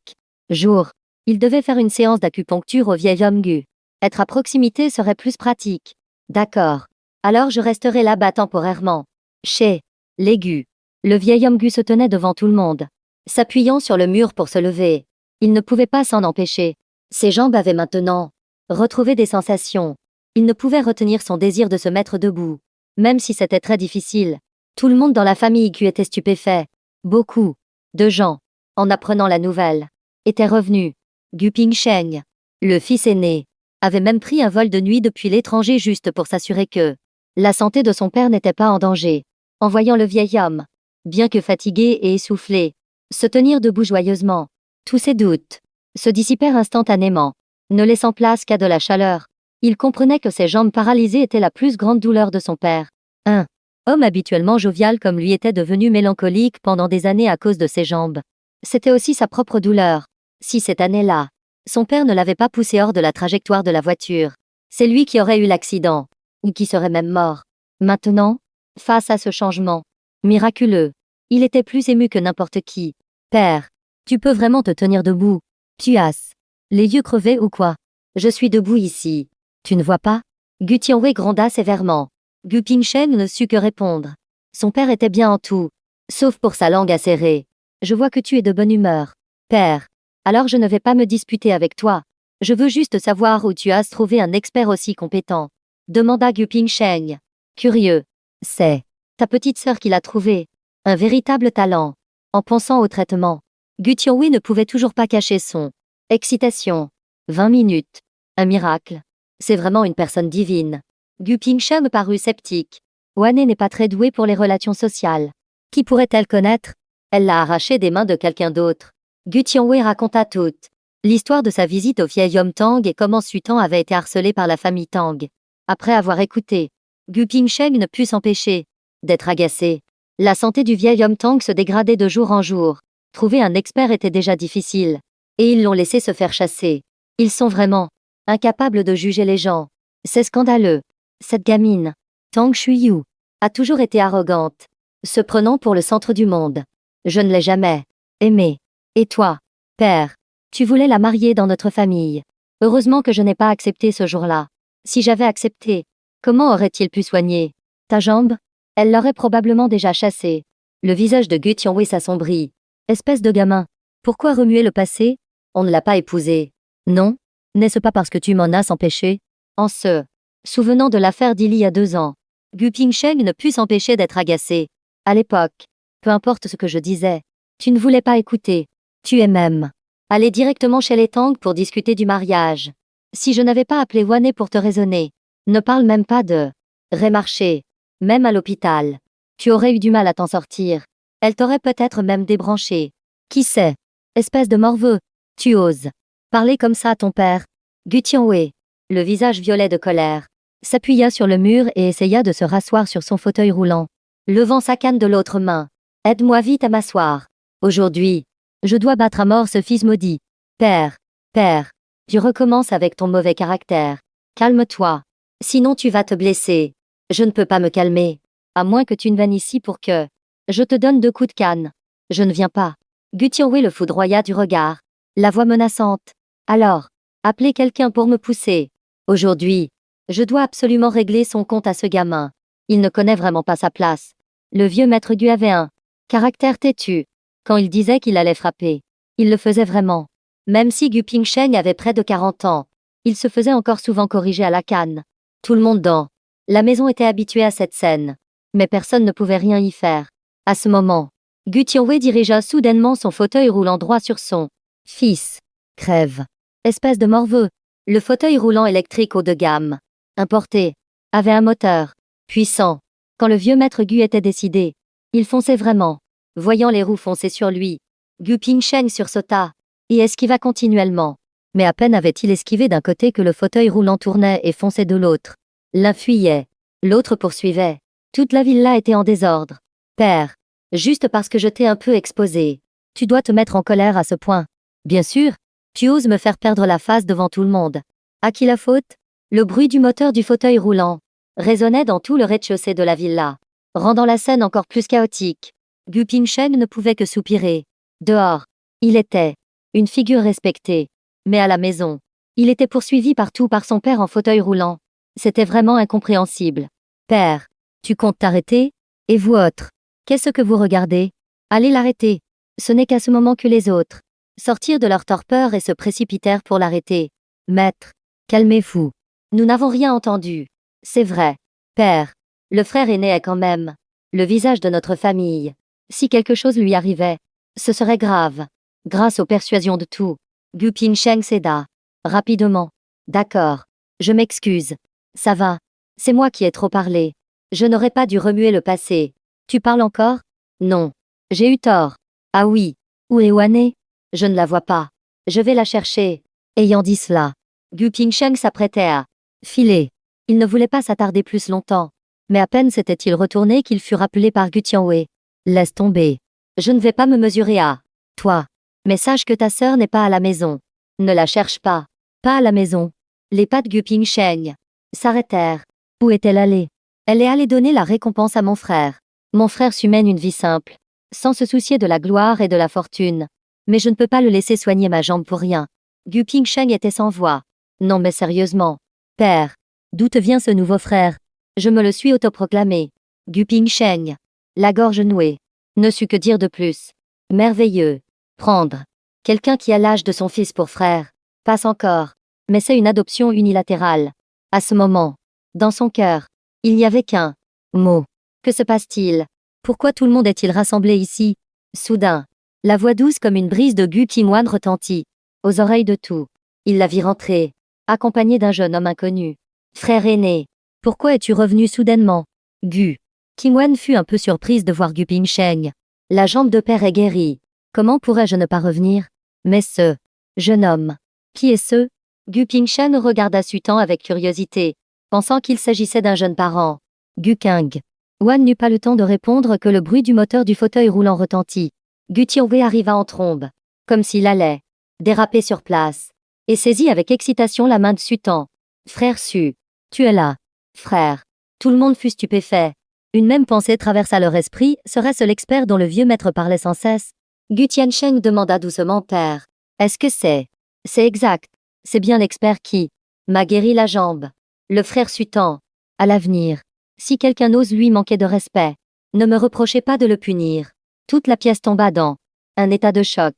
jours, il devait faire une séance d'acupuncture au vieil homme Gu. Être à proximité serait plus pratique. D'accord. Alors je resterai là-bas temporairement. Chez les Gu. Le vieil homme Gu se tenait devant tout le monde, s'appuyant sur le mur pour se lever. Il ne pouvait pas s'en empêcher. Ses jambes avaient maintenant retrouvé des sensations. Il ne pouvait retenir son désir de se mettre debout, même si c'était très difficile. Tout le monde dans la famille Gu était stupéfait. Beaucoup de gens, en apprenant la nouvelle, étaient revenus. Gu Pingsheng, le fils aîné, avait même pris un vol de nuit depuis l'étranger juste pour s'assurer que la santé de son père n'était pas en danger. En voyant le vieil homme, bien que fatigué et essoufflé, se tenir debout joyeusement, tous ses doutes se dissipèrent instantanément, ne laissant place qu'à de la chaleur. Il comprenait que ses jambes paralysées étaient la plus grande douleur de son père. Un homme habituellement jovial comme lui était devenu mélancolique pendant des années à cause de ses jambes. C'était aussi sa propre douleur. Si cette année-là, son père ne l'avait pas poussé hors de la trajectoire de la voiture, c'est lui qui aurait eu l'accident, ou qui serait même mort. Maintenant, face à ce changement miraculeux, il était plus ému que n'importe qui. Père, tu peux vraiment te tenir debout? Tu as les yeux crevés ou quoi? Je suis debout ici. Tu ne vois pas? Gu Tianwei gronda sévèrement. Gu Pingsheng ne sut que répondre. Son père était bien en tout, sauf pour sa langue acérée. Je vois que tu es de bonne humeur. Père. Alors je ne vais pas me disputer avec toi. Je veux juste savoir où tu as trouvé un expert aussi compétent. Demanda Gu Pingsheng. Curieux. C'est ta petite sœur qui l'a trouvé. Un véritable talent. En pensant au traitement, Gu Tianwei ne pouvait toujours pas cacher son excitation. 20 minutes. Un miracle. C'est vraiment une personne divine. Gu Pingsheng parut sceptique. Wane n'est pas très douée pour les relations sociales. Qui pourrait-elle connaître? Elle l'a arraché des mains de quelqu'un d'autre. Gu Tianwei raconta toute l'histoire de sa visite au vieil homme Tang et comment Sutan avait été harcelé par la famille Tang. Après avoir écouté, Gu Pingsheng ne put s'empêcher d'être agacé. La santé du vieil homme Tang se dégradait de jour en jour. Trouver un expert était déjà difficile. Et ils l'ont laissé se faire chasser. Ils sont vraiment incapables de juger les gens. C'est scandaleux. Cette gamine, Tang Shuyu, a toujours été arrogante, se prenant pour le centre du monde. Je ne l'ai jamais aimée. Et toi, père, tu voulais la marier dans notre famille. Heureusement que je n'ai pas accepté ce jour-là. Si j'avais accepté, comment aurait-il pu soigner ta jambe? Elle l'aurait probablement déjà chassée. Le visage de Gu Tianwei s'assombrit. Espèce de gamin. Pourquoi remuer le passé? On ne l'a pas épousée. Non? N'est-ce pas parce que tu m'en as empêché? En ce Souvenant de l'affaire d'il y a 2 ans, Gu Pingsheng ne put s'empêcher d'être agacé. À l'époque, peu importe ce que je disais, tu ne voulais pas écouter. Tu es même allé directement chez les Tang pour discuter du mariage. Si je n'avais pas appelé Wanne pour te raisonner, ne parle même pas de Rémarché. Même à l'hôpital, tu aurais eu du mal à t'en sortir. Elle t'aurait peut-être même débranché. Qui sait? Espèce de morveux. Tu oses parler comme ça à ton père. Gu Tianwei, le visage violet de colère, s'appuya sur le mur et essaya de se rasseoir sur son fauteuil roulant, levant sa canne de l'autre main. Aide-moi vite à m'asseoir. Aujourd'hui, je dois battre à mort ce fils maudit. Père, père, tu recommences avec ton mauvais caractère. Calme-toi. Sinon tu vas te blesser. Je ne peux pas me calmer. À moins que tu ne viennes ici pour que je te donne 2 coups de canne. Je ne viens pas. Gu Tianwei le foudroya du regard. La voix menaçante. Alors, appelez quelqu'un pour me pousser. Aujourd'hui, je dois absolument régler son compte à ce gamin. Il ne connaît vraiment pas sa place. Le vieux maître Gu avait un caractère têtu. Quand il disait qu'il allait frapper, il le faisait vraiment. Même si Gu Pingsheng avait près de 40 ans, il se faisait encore souvent corriger à la canne. Tout le monde dans la maison était habitué à cette scène. Mais personne ne pouvait rien y faire. À ce moment, Gu Tianwei dirigea soudainement son fauteuil roulant droit sur son fils. Crève. Espèce de morveux. Le fauteuil roulant électrique haut de gamme, importé, avait un moteur puissant. Quand le vieux maître Gu était décidé, il fonçait vraiment. Voyant les roues foncer sur lui, Gu Pingsheng sursauta et esquiva continuellement. Mais à peine avait-il esquivé d'un côté que le fauteuil roulant tournait et fonçait de l'autre. L'un fuyait, l'autre poursuivait. Toute la villa était en désordre. Père, juste parce que je t'ai un peu exposé, tu dois te mettre en colère à ce point. Bien sûr, tu oses me faire perdre la face devant tout le monde. À qui la faute? Le bruit du moteur du fauteuil roulant résonnait dans tout le rez-de-chaussée de la villa, rendant la scène encore plus chaotique. Gu Pingsheng ne pouvait que soupirer. Dehors, il était une figure respectée. Mais à la maison, il était poursuivi partout par son père en fauteuil roulant. C'était vraiment incompréhensible. Père, tu comptes t'arrêter? Et vous autres? Qu'est-ce que vous regardez? Allez l'arrêter. Ce n'est qu'à ce moment que les autres sortirent de leur torpeur et se précipitèrent pour l'arrêter. Maître, calmez-vous. Nous n'avons rien entendu. C'est vrai. Père, le frère aîné est quand même le visage de notre famille. Si quelque chose lui arrivait, ce serait grave. Grâce aux persuasions de tout, Gu Pingsheng céda rapidement. D'accord. Je m'excuse. Ça va. C'est moi qui ai trop parlé. Je n'aurais pas dû remuer le passé. Tu parles encore? Non. J'ai eu tort. Ah oui. Où est Wanne? Je ne la vois pas. Je vais la chercher. Ayant dit cela, Gu Pingsheng s'apprêtait à filer. Il ne voulait pas s'attarder plus longtemps. Mais à peine s'était-il retourné qu'il fut rappelé par Gu Tianwei. Laisse tomber. Je ne vais pas me mesurer à toi. Mais sache que ta sœur n'est pas à la maison. Ne la cherche pas. Pas à la maison. Les pas de Gu Pingsheng s'arrêtèrent. Où est-elle allée? Elle est allée donner la récompense à mon frère. Mon frère su mène une vie simple, sans se soucier de la gloire et de la fortune. Mais je ne peux pas le laisser soigner ma jambe pour rien. Gu Pingsheng était sans voix. Non mais sérieusement. Père, d'où te vient ce nouveau frère? Je me le suis autoproclamé. Gu Pingsheng, la gorge nouée, ne sut que dire de plus. Merveilleux. Prendre quelqu'un qui a l'âge de son fils pour frère. Passe encore. Mais c'est une adoption unilatérale. À ce moment, dans son cœur, il n'y avait qu'un mot. Que se passe-t-il? Pourquoi tout le monde est-il rassemblé ici? Soudain, la voix douce comme une brise de Gu Qingwan retentit aux oreilles de tout. Il la vit rentrer, accompagnée d'un jeune homme inconnu. Frère aîné, pourquoi es-tu revenu soudainement? Gu Qingwan fut un peu surprise de voir Gu Pingsheng. La jambe de père est guérie. Comment pourrais-je ne pas revenir? Mais ce jeune homme, qui est ce? Gu Pingsheng regarda Sutan avec curiosité, pensant qu'il s'agissait d'un jeune parent. Gu Qing Wan n'eut pas le temps de répondre que le bruit du moteur du fauteuil roulant retentit. Gu Tianwei arriva en trombe, comme s'il allait déraper sur place, et saisit avec excitation la main de Sutan. Frère Su, tu es là. Frère. Tout le monde fut stupéfait. Une même pensée traversa leur esprit, serait-ce l'expert dont le vieux maître parlait sans cesse? Gu Tiansheng demanda doucement père. Est-ce que c'est exact. C'est bien l'expert qui m'a guéri la jambe. Le frère Sutan. À l'avenir, si quelqu'un ose lui manquer de respect, ne me reprochez pas de le punir. Toute la pièce tomba dans un état de choc.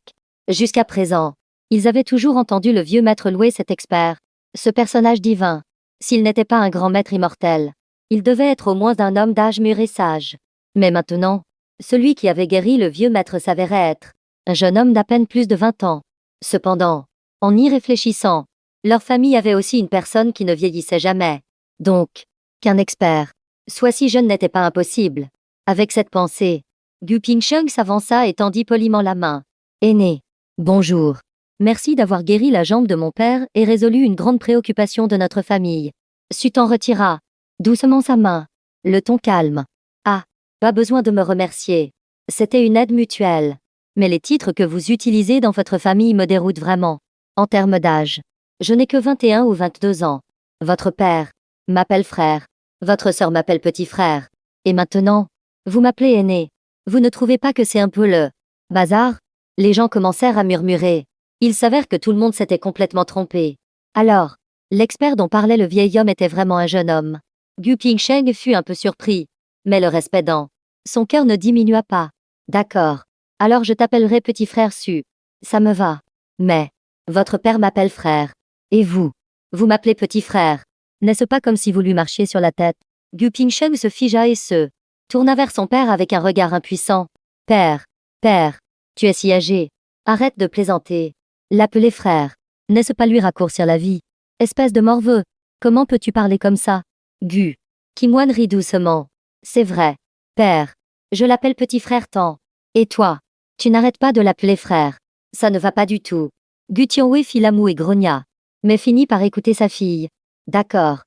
Jusqu'à présent, ils avaient toujours entendu le vieux maître louer cet expert, ce personnage divin. S'il n'était pas un grand maître immortel, il devait être au moins un homme d'âge mûr et sage. Mais maintenant, celui qui avait guéri le vieux maître s'avérait être un jeune homme d'à peine plus de 20 ans. Cependant, en y réfléchissant, leur famille avait aussi une personne qui ne vieillissait jamais. Donc, qu'un expert soit si jeune n'était pas impossible. Avec cette pensée, Gu Pingsheng s'avança et tendit poliment la main. Aîné. Bonjour. Merci d'avoir guéri la jambe de mon père et résolu une grande préoccupation de notre famille. Sutan retira doucement sa main, le ton calme. Ah, pas besoin de me remercier. C'était une aide mutuelle. Mais les titres que vous utilisez dans votre famille me déroutent vraiment. En termes d'âge, je n'ai que 21 ou 22 ans. Votre père m'appelle frère. Votre sœur m'appelle petit frère. Et maintenant, vous m'appelez aîné. Vous ne trouvez pas que c'est un peu le bazar? Les gens commencèrent à murmurer. Il s'avère que tout le monde s'était complètement trompé. Alors, l'expert dont parlait le vieil homme était vraiment un jeune homme. Gu Pingsheng fut un peu surpris, mais le respect dans son cœur ne diminua pas. D'accord. Alors je t'appellerai petit frère Su. Ça me va. Mais, votre père m'appelle frère. Et vous? Vous m'appelez petit frère. N'est-ce pas comme si vous lui marchiez sur la tête? Gu Pingsheng se figea et se tourna vers son père avec un regard impuissant. Père, tu es si âgé. Arrête de plaisanter. L'appeler frère. N'est-ce pas lui raccourcir la vie? Espèce de morveux. Comment peux-tu parler comme ça? Gu. Kimwan rit doucement. C'est vrai. Père. Je l'appelle petit frère tant. Et toi? Tu n'arrêtes pas de l'appeler frère. Ça ne va pas du tout. Gu Tianwei fit la moue et grogna. Mais finit par écouter sa fille. D'accord.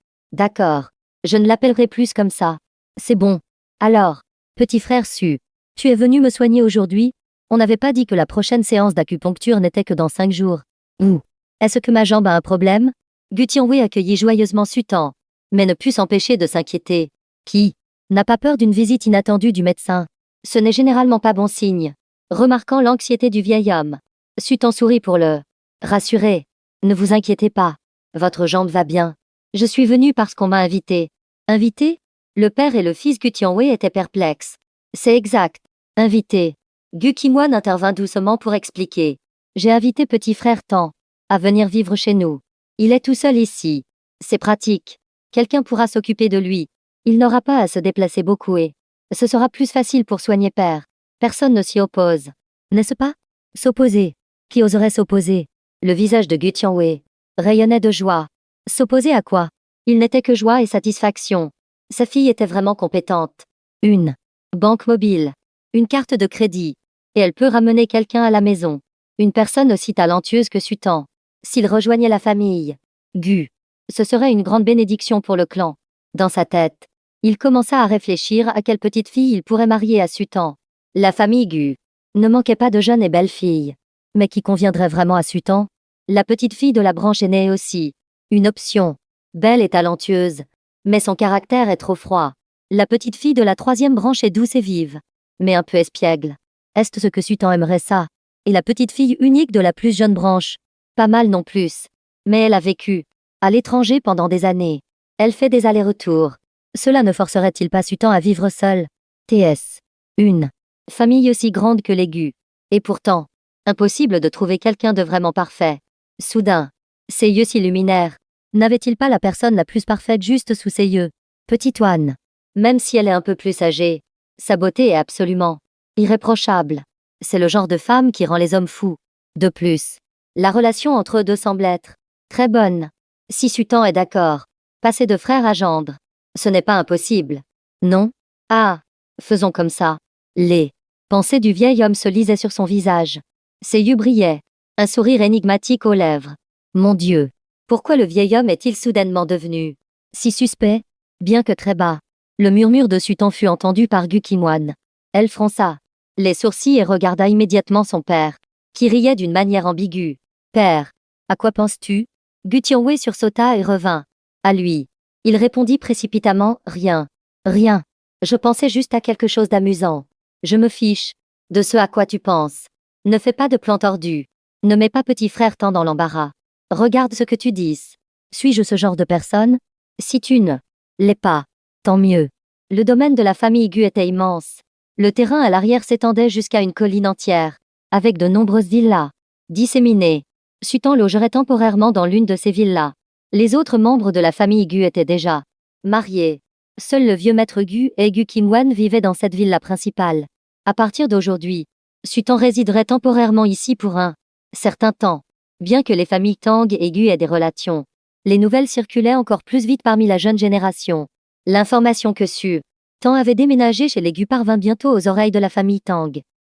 Je ne l'appellerai plus comme ça. C'est bon. Alors, petit frère Su, tu es venu me soigner aujourd'hui? On n'avait pas dit que la prochaine séance d'acupuncture n'était que dans 5 jours. Ou est-ce que ma jambe a un problème? Gu Tianwei accueillit joyeusement Sutan, mais ne put s'empêcher de s'inquiéter. Qui n'a pas peur d'une visite inattendue du médecin? Ce n'est généralement pas bon signe. Remarquant l'anxiété du vieil homme, Sutan sourit pour le rassurer. Ne vous inquiétez pas. Votre jambe va bien. Je suis venu parce qu'on m'a invité. Invité? Le père et le fils Gu Tianwei étaient perplexes. C'est exact. Invité. Gu Qinhuan intervint doucement pour expliquer. J'ai invité petit frère Tan à venir vivre chez nous. Il est tout seul ici. C'est pratique. Quelqu'un pourra s'occuper de lui. Il n'aura pas à se déplacer beaucoup et ce sera plus facile pour soigner père. Personne ne s'y oppose. N'est-ce pas? S'opposer. Qui oserait s'opposer? Le visage de Gu Tianwei rayonnait de joie. S'opposer à quoi? Il n'était que joie et satisfaction. Sa fille était vraiment compétente. Une banque mobile. Une carte de crédit. Et elle peut ramener quelqu'un à la maison. Une personne aussi talentueuse que Sutan. S'il rejoignait la famille. Gu. Ce serait une grande bénédiction pour le clan. Dans sa tête, il commença à réfléchir à quelle petite fille il pourrait marier à Sutan. La famille Gu ne manquait pas de jeunes et belles filles. Mais qui conviendrait vraiment à Sutan? La petite fille de la branche aînée aussi. Une option. Belle et talentueuse. Mais son caractère est trop froid. La petite fille de la 3e branche est douce et vive. Mais un peu espiègle. Est-ce ce que Sutan aimerait ça? Et la petite fille unique de la plus jeune branche? Pas mal non plus. Mais elle a vécu à l'étranger pendant des années. Elle fait des allers-retours. Cela ne forcerait-il pas Sutan à vivre seul? TS. Une famille aussi grande que les Gu. Et pourtant, impossible de trouver quelqu'un de vraiment parfait. Soudain, ses yeux s'illuminèrent. N'avait-il pas la personne la plus parfaite juste sous ses yeux? Petite Oane. Même si elle est un peu plus âgée, sa beauté est absolument irréprochable. C'est le genre de femme qui rend les hommes fous. De plus, la relation entre eux deux semble être très bonne. Si Sutan est d'accord, passer de frère à gendre, ce n'est pas impossible. Non? Ah, faisons comme ça. Les pensées du vieil homme se lisaient sur son visage. Ses yeux brillaient, un sourire énigmatique aux lèvres. Mon Dieu, pourquoi le vieil homme est-il soudainement devenu si suspect? Bien que très bas, le murmure de Sutan fut entendu par Gu Qinhuan. Elle fronça les sourcils et regarda immédiatement son père, qui riait d'une manière ambiguë. Père, à quoi penses-tu? Gu Tianwei sursauta et revint à lui. Il répondit précipitamment, rien. Rien. Je pensais juste à quelque chose d'amusant. Je me fiche de ce à quoi tu penses. Ne fais pas de plan tordu. Ne mets pas petit frère tant dans l'embarras. Regarde ce que tu dis. Suis-je ce genre de personne? Si tu ne l'es pas, tant mieux. Le domaine de la famille Gu était immense. Le terrain à l'arrière s'étendait jusqu'à une colline entière, avec de nombreuses villas disséminées. Sutan logerait temporairement dans l'une de ces villas. Les autres membres de la famille Gu étaient déjà mariés. Seul le vieux maître Gu et Gu Kimwan vivaient dans cette villa principale. À partir d'aujourd'hui, Sutan résiderait temporairement ici pour un certain temps. Bien que les familles Tang et Gu aient des relations, les nouvelles circulaient encore plus vite parmi la jeune génération. L'information que Su Tang avait déménagé chez les Gu parvint bientôt aux oreilles de la famille Tang.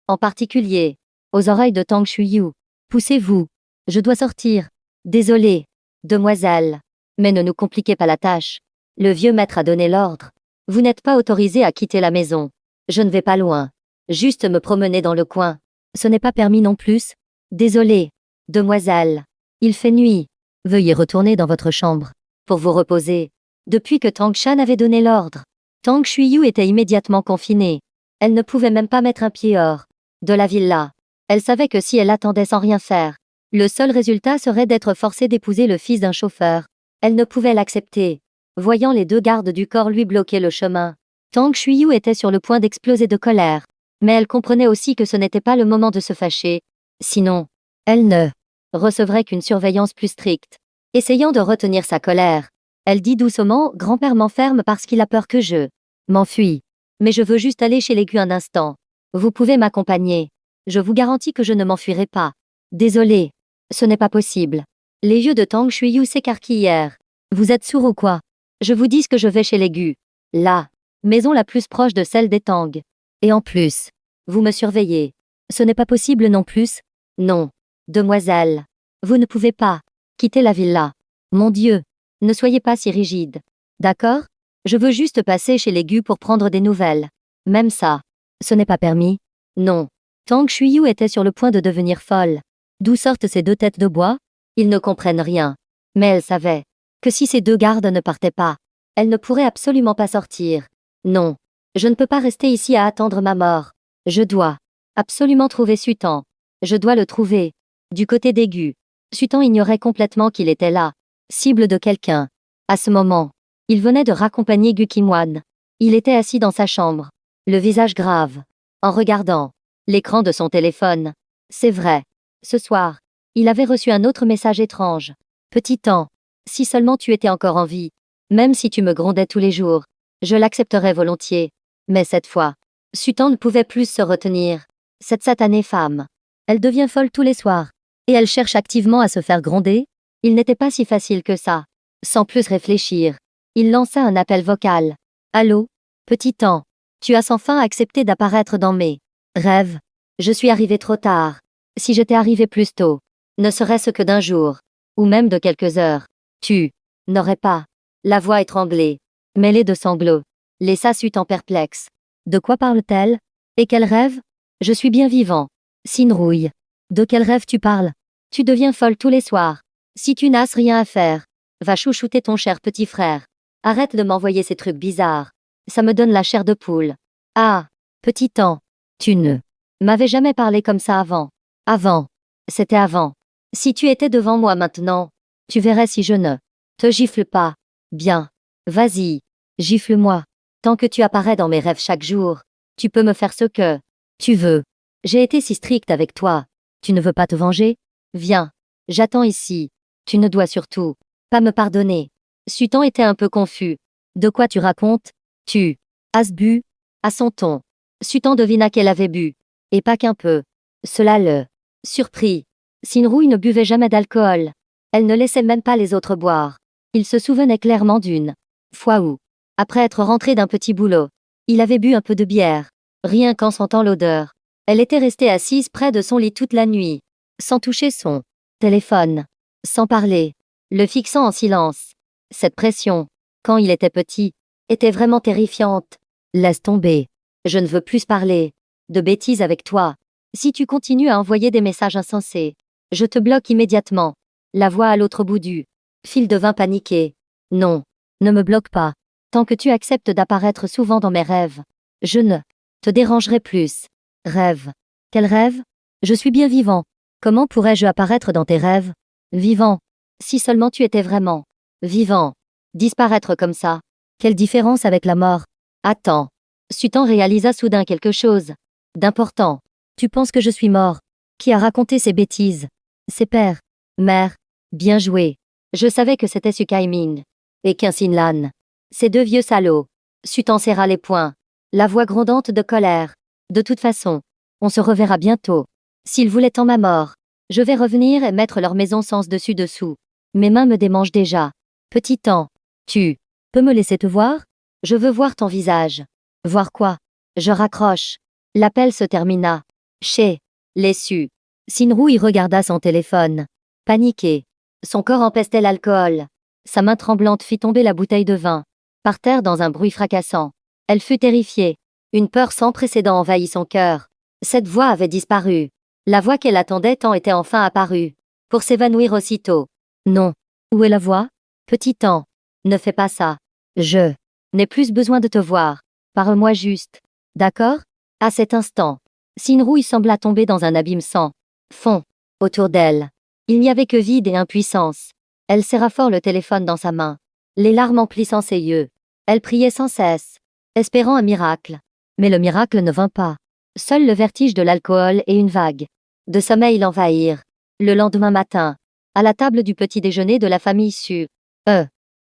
En particulier, aux oreilles de Tang Shuyu. Poussez-vous. Je dois sortir. Désolé, demoiselle. Mais ne nous compliquez pas la tâche. Le vieux maître a donné l'ordre. Vous n'êtes pas autorisé à quitter la maison. Je ne vais pas loin. Juste me promener dans le coin. Ce n'est pas permis non plus. Désolé, demoiselle. Il fait nuit. Veuillez retourner dans votre chambre. Pour vous reposer. Depuis que Tang Shan avait donné l'ordre, Tang Shuyu était immédiatement confinée. Elle ne pouvait même pas mettre un pied hors de la villa. Elle savait que si elle attendait sans rien faire, le seul résultat serait d'être forcée d'épouser le fils d'un chauffeur. Elle ne pouvait l'accepter. Voyant les deux gardes du corps lui bloquer le chemin, Tang Shuyu était sur le point d'exploser de colère. Mais elle comprenait aussi que ce n'était pas le moment de se fâcher. Sinon, elle ne recevrait qu'une surveillance plus stricte. Essayant de retenir sa colère, elle dit doucement: Grand-père m'enferme parce qu'il a peur que je m'enfuis. Mais je veux juste aller chez l'aigu un instant. Vous pouvez m'accompagner. Je vous garantis que je ne m'enfuirai pas. Désolé. Ce n'est pas possible. Les yeux de Tang Shuyu s'écarquillèrent. Vous êtes sourd ou quoi? Je vous dis que je vais chez l'aigu. La maison la plus proche de celle des Tang. Et en plus, vous me surveillez. Ce n'est pas possible non plus. Non. Demoiselle. Vous ne pouvez pas quitter la villa. Mon Dieu. Ne soyez pas si rigide. D'accord? Je veux juste passer chez l'aigu pour prendre des nouvelles. Même ça. Ce n'est pas permis. Non. Tang Shuyu était sur le point de devenir folle. D'où sortent ces deux têtes de bois? Ils ne comprennent rien. Mais elle savait que si ces deux gardes ne partaient pas, elle ne pourrait absolument pas sortir. Non. Je ne peux pas rester ici à attendre ma mort. Je dois absolument trouver Sutan. Je dois le trouver. Du côté d'aigu, Sutan ignorait complètement qu'il était là, cible de quelqu'un. À ce moment, il venait de raccompagner Gu Kimwan. Il était assis dans sa chambre, le visage grave, en regardant l'écran de son téléphone. C'est vrai. Ce soir, il avait reçu un autre message étrange. Petit temps, si seulement tu étais encore en vie, même si tu me grondais tous les jours, je l'accepterais volontiers. Mais cette fois, Sutan ne pouvait plus se retenir. Cette satanée femme. Elle devient folle tous les soirs. Et elle cherche activement à se faire gronder. Il n'était pas si facile que ça. Sans plus réfléchir, il lança un appel vocal. Allô? Petit temps. Tu as sans fin accepté d'apparaître dans mes rêves. Je suis arrivé trop tard. Si j'étais arrivé plus tôt, ne serait-ce que d'un jour, ou même de quelques heures, tu n'aurais pas. La voix étranglée, mêlée de sanglots, laissa Sutan perplexe. De quoi parle-t-elle? Et quel rêve? Je suis bien vivant. Sinrouille. De quel rêve tu parles? Tu deviens folle tous les soirs. Si tu n'as rien à faire, va chouchouter ton cher petit frère. Arrête de m'envoyer ces trucs bizarres. Ça me donne la chair de poule. Ah, petit temps. Tu ne m'avais jamais parlé comme ça avant. Avant. C'était avant. Si tu étais devant moi maintenant, tu verrais si je ne te gifle pas. Bien. Vas-y. Gifle-moi. Tant que tu apparais dans mes rêves chaque jour, tu peux me faire ce que tu veux. J'ai été si stricte avec toi. Tu ne veux pas te venger? Viens. J'attends ici. Tu ne dois surtout pas me pardonner. Sutan était un peu confus. De quoi tu racontes? Tu as bu? À son ton, Sutan devina qu'elle avait bu. Et pas qu'un peu. Cela le surprit. Sinrouille ne buvait jamais d'alcool. Elle ne laissait même pas les autres boire. Il se souvenait clairement d'une fois où, après être rentré d'un petit boulot, il avait bu un peu de bière. Rien qu'en sentant l'odeur. Elle était restée assise près de son lit toute la nuit, sans toucher son téléphone, sans parler, le fixant en silence. Cette pression, quand il était petit, était vraiment terrifiante. Laisse tomber. Je ne veux plus parler de bêtises avec toi. Si tu continues à envoyer des messages insensés, je te bloque immédiatement. La voix à l'autre bout du fil devint paniquée. Non, ne me bloque pas. Tant que tu acceptes d'apparaître souvent dans mes rêves, je ne te dérangerai plus. Rêve. Quel rêve? Je suis bien vivant. Comment pourrais-je apparaître dans tes rêves? Vivant. Si seulement tu étais vraiment vivant. Disparaître comme ça. Quelle différence avec la mort? Attends. Sutan réalisa soudain quelque chose d'important. Tu penses que je suis mort? Qui a raconté ces bêtises? C'est père. Mère. Bien joué. Je savais que c'était Su Kaiming et Qin Lan. Ces deux vieux salauds. Sutan serra les poings, la voix grondante de colère. De toute façon, on se reverra bientôt. S'ils voulaient tant ma mort, je vais revenir et mettre leur maison sens dessus-dessous. Mes mains me démangent déjà. Petit temps. Tu peux me laisser te voir? Je veux voir ton visage. Voir quoi? Je raccroche. L'appel se termina. Chez les Su. Sinru y regarda son téléphone. Paniqué. Son corps empestait l'alcool. Sa main tremblante fit tomber la bouteille de vin. Par terre dans un bruit fracassant. Elle fut terrifiée. Une peur sans précédent envahit son cœur. Cette voix avait disparu. La voix qu'elle attendait tant était enfin apparue. Pour s'évanouir aussitôt. Non. Où est la voix? Petit temps. Ne fais pas ça. Je n'ai plus besoin de te voir. Parle-moi juste. D'accord? À cet instant, Sinru sembla tomber dans un abîme sans fond. Autour d'elle, il n'y avait que vide et impuissance. Elle serra fort le téléphone dans sa main. Les larmes emplissant ses yeux. Elle priait sans cesse, espérant un miracle. Mais le miracle ne vint pas. Seul le vertige de l'alcool et une vague de sommeil l'envahirent. Le lendemain matin, à la table du petit déjeuner de la famille Su.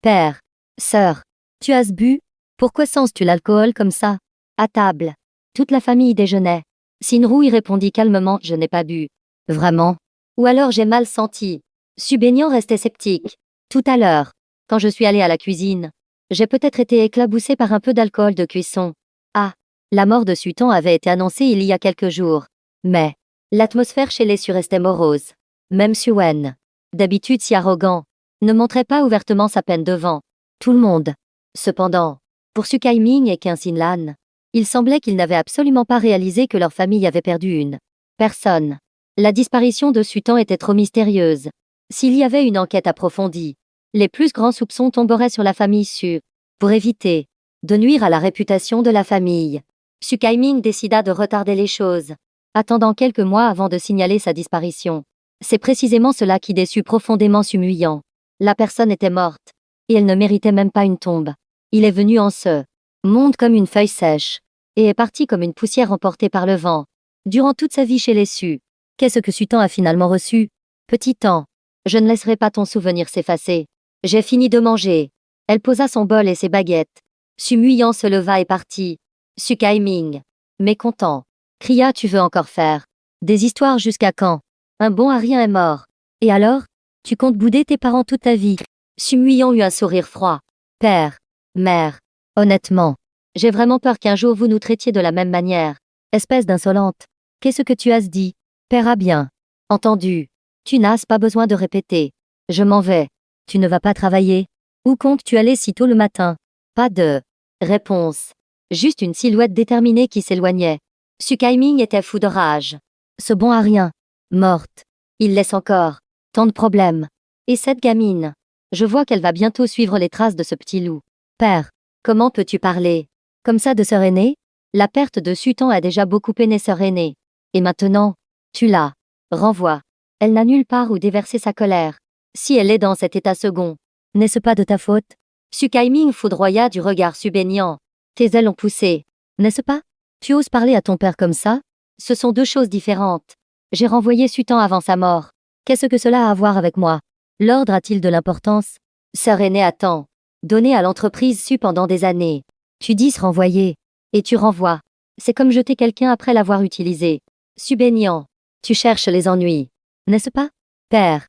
Père, sœur, tu as bu? Pourquoi sens-tu l'alcool comme ça? À table. Toute la famille y déjeunait. Sinru y répondit calmement, je n'ai pas bu. Vraiment? Ou alors j'ai mal senti. Su baignant restait sceptique. Tout à l'heure, quand je suis allée à la cuisine, j'ai peut-être été éclaboussée par un peu d'alcool de cuisson. Ah, la mort de Sutan avait été annoncée il y a quelques jours. Mais l'atmosphère chez les Su restait morose. Même Suen, d'habitude si arrogant, ne montrait pas ouvertement sa peine devant tout le monde. Cependant, pour Su Kaiming et Qin Lan, il semblait qu'ils n'avaient absolument pas réalisé que leur famille avait perdu une personne. La disparition de Sutan était trop mystérieuse. S'il y avait une enquête approfondie, les plus grands soupçons tomberaient sur la famille Su. Pour éviter de nuire à la réputation de la famille, Su Kaiming décida de retarder les choses, attendant quelques mois avant de signaler sa disparition. C'est précisément cela qui déçut profondément Su Muyang. La personne était morte, et elle ne méritait même pas une tombe. Il est venu en ce monde comme une feuille sèche, et est parti comme une poussière emportée par le vent. Durant toute sa vie chez les Su, qu'est-ce que Sutan a finalement reçu? Petit temps. Je ne laisserai pas ton souvenir s'effacer. J'ai fini de manger. Elle posa son bol et ses baguettes. Su Muyang se leva et partit. Su Kaiming, mécontent, cria, tu veux encore faire des histoires jusqu'à quand? Un bon à rien est mort. Et alors? Tu comptes bouder tes parents toute ta vie? Su Muyang eut un sourire froid. Père, mère, honnêtement, j'ai vraiment peur qu'un jour vous nous traitiez de la même manière. Espèce d'insolente. Qu'est-ce que tu as dit? Père a bien entendu. Tu n'as pas besoin de répéter. Je m'en vais. Tu ne vas pas travailler? Où comptes-tu aller si tôt le matin? Pas de réponse. Juste une silhouette déterminée qui s'éloignait. Su Kaiming était fou de rage. Ce bon à rien. Morte. Il laisse encore tant de problèmes. Et cette gamine? Je vois qu'elle va bientôt suivre les traces de ce petit loup. Père, comment peux-tu parler comme ça de sœur aînée? La perte de Sutan a déjà beaucoup peiné sœur aînée. Et maintenant, tu la renvoies. Elle n'a nulle part où déverser sa colère. Si elle est dans cet état second, n'est-ce pas de ta faute? Su Kaiming foudroya du regard Su baignant. Tes ailes ont poussé, n'est-ce pas? Tu oses parler à ton père comme ça? Ce sont deux choses différentes. J'ai renvoyé Sutan avant sa mort. Qu'est-ce que cela a à voir avec moi? L'ordre a-t-il de l'importance? Sœur aînée attend. Donné à l'entreprise Su pendant des années. Tu dis se renvoyer. Et tu renvoies. C'est comme jeter quelqu'un après l'avoir utilisé. Su baignant. Tu cherches les ennuis. N'est-ce pas? Père,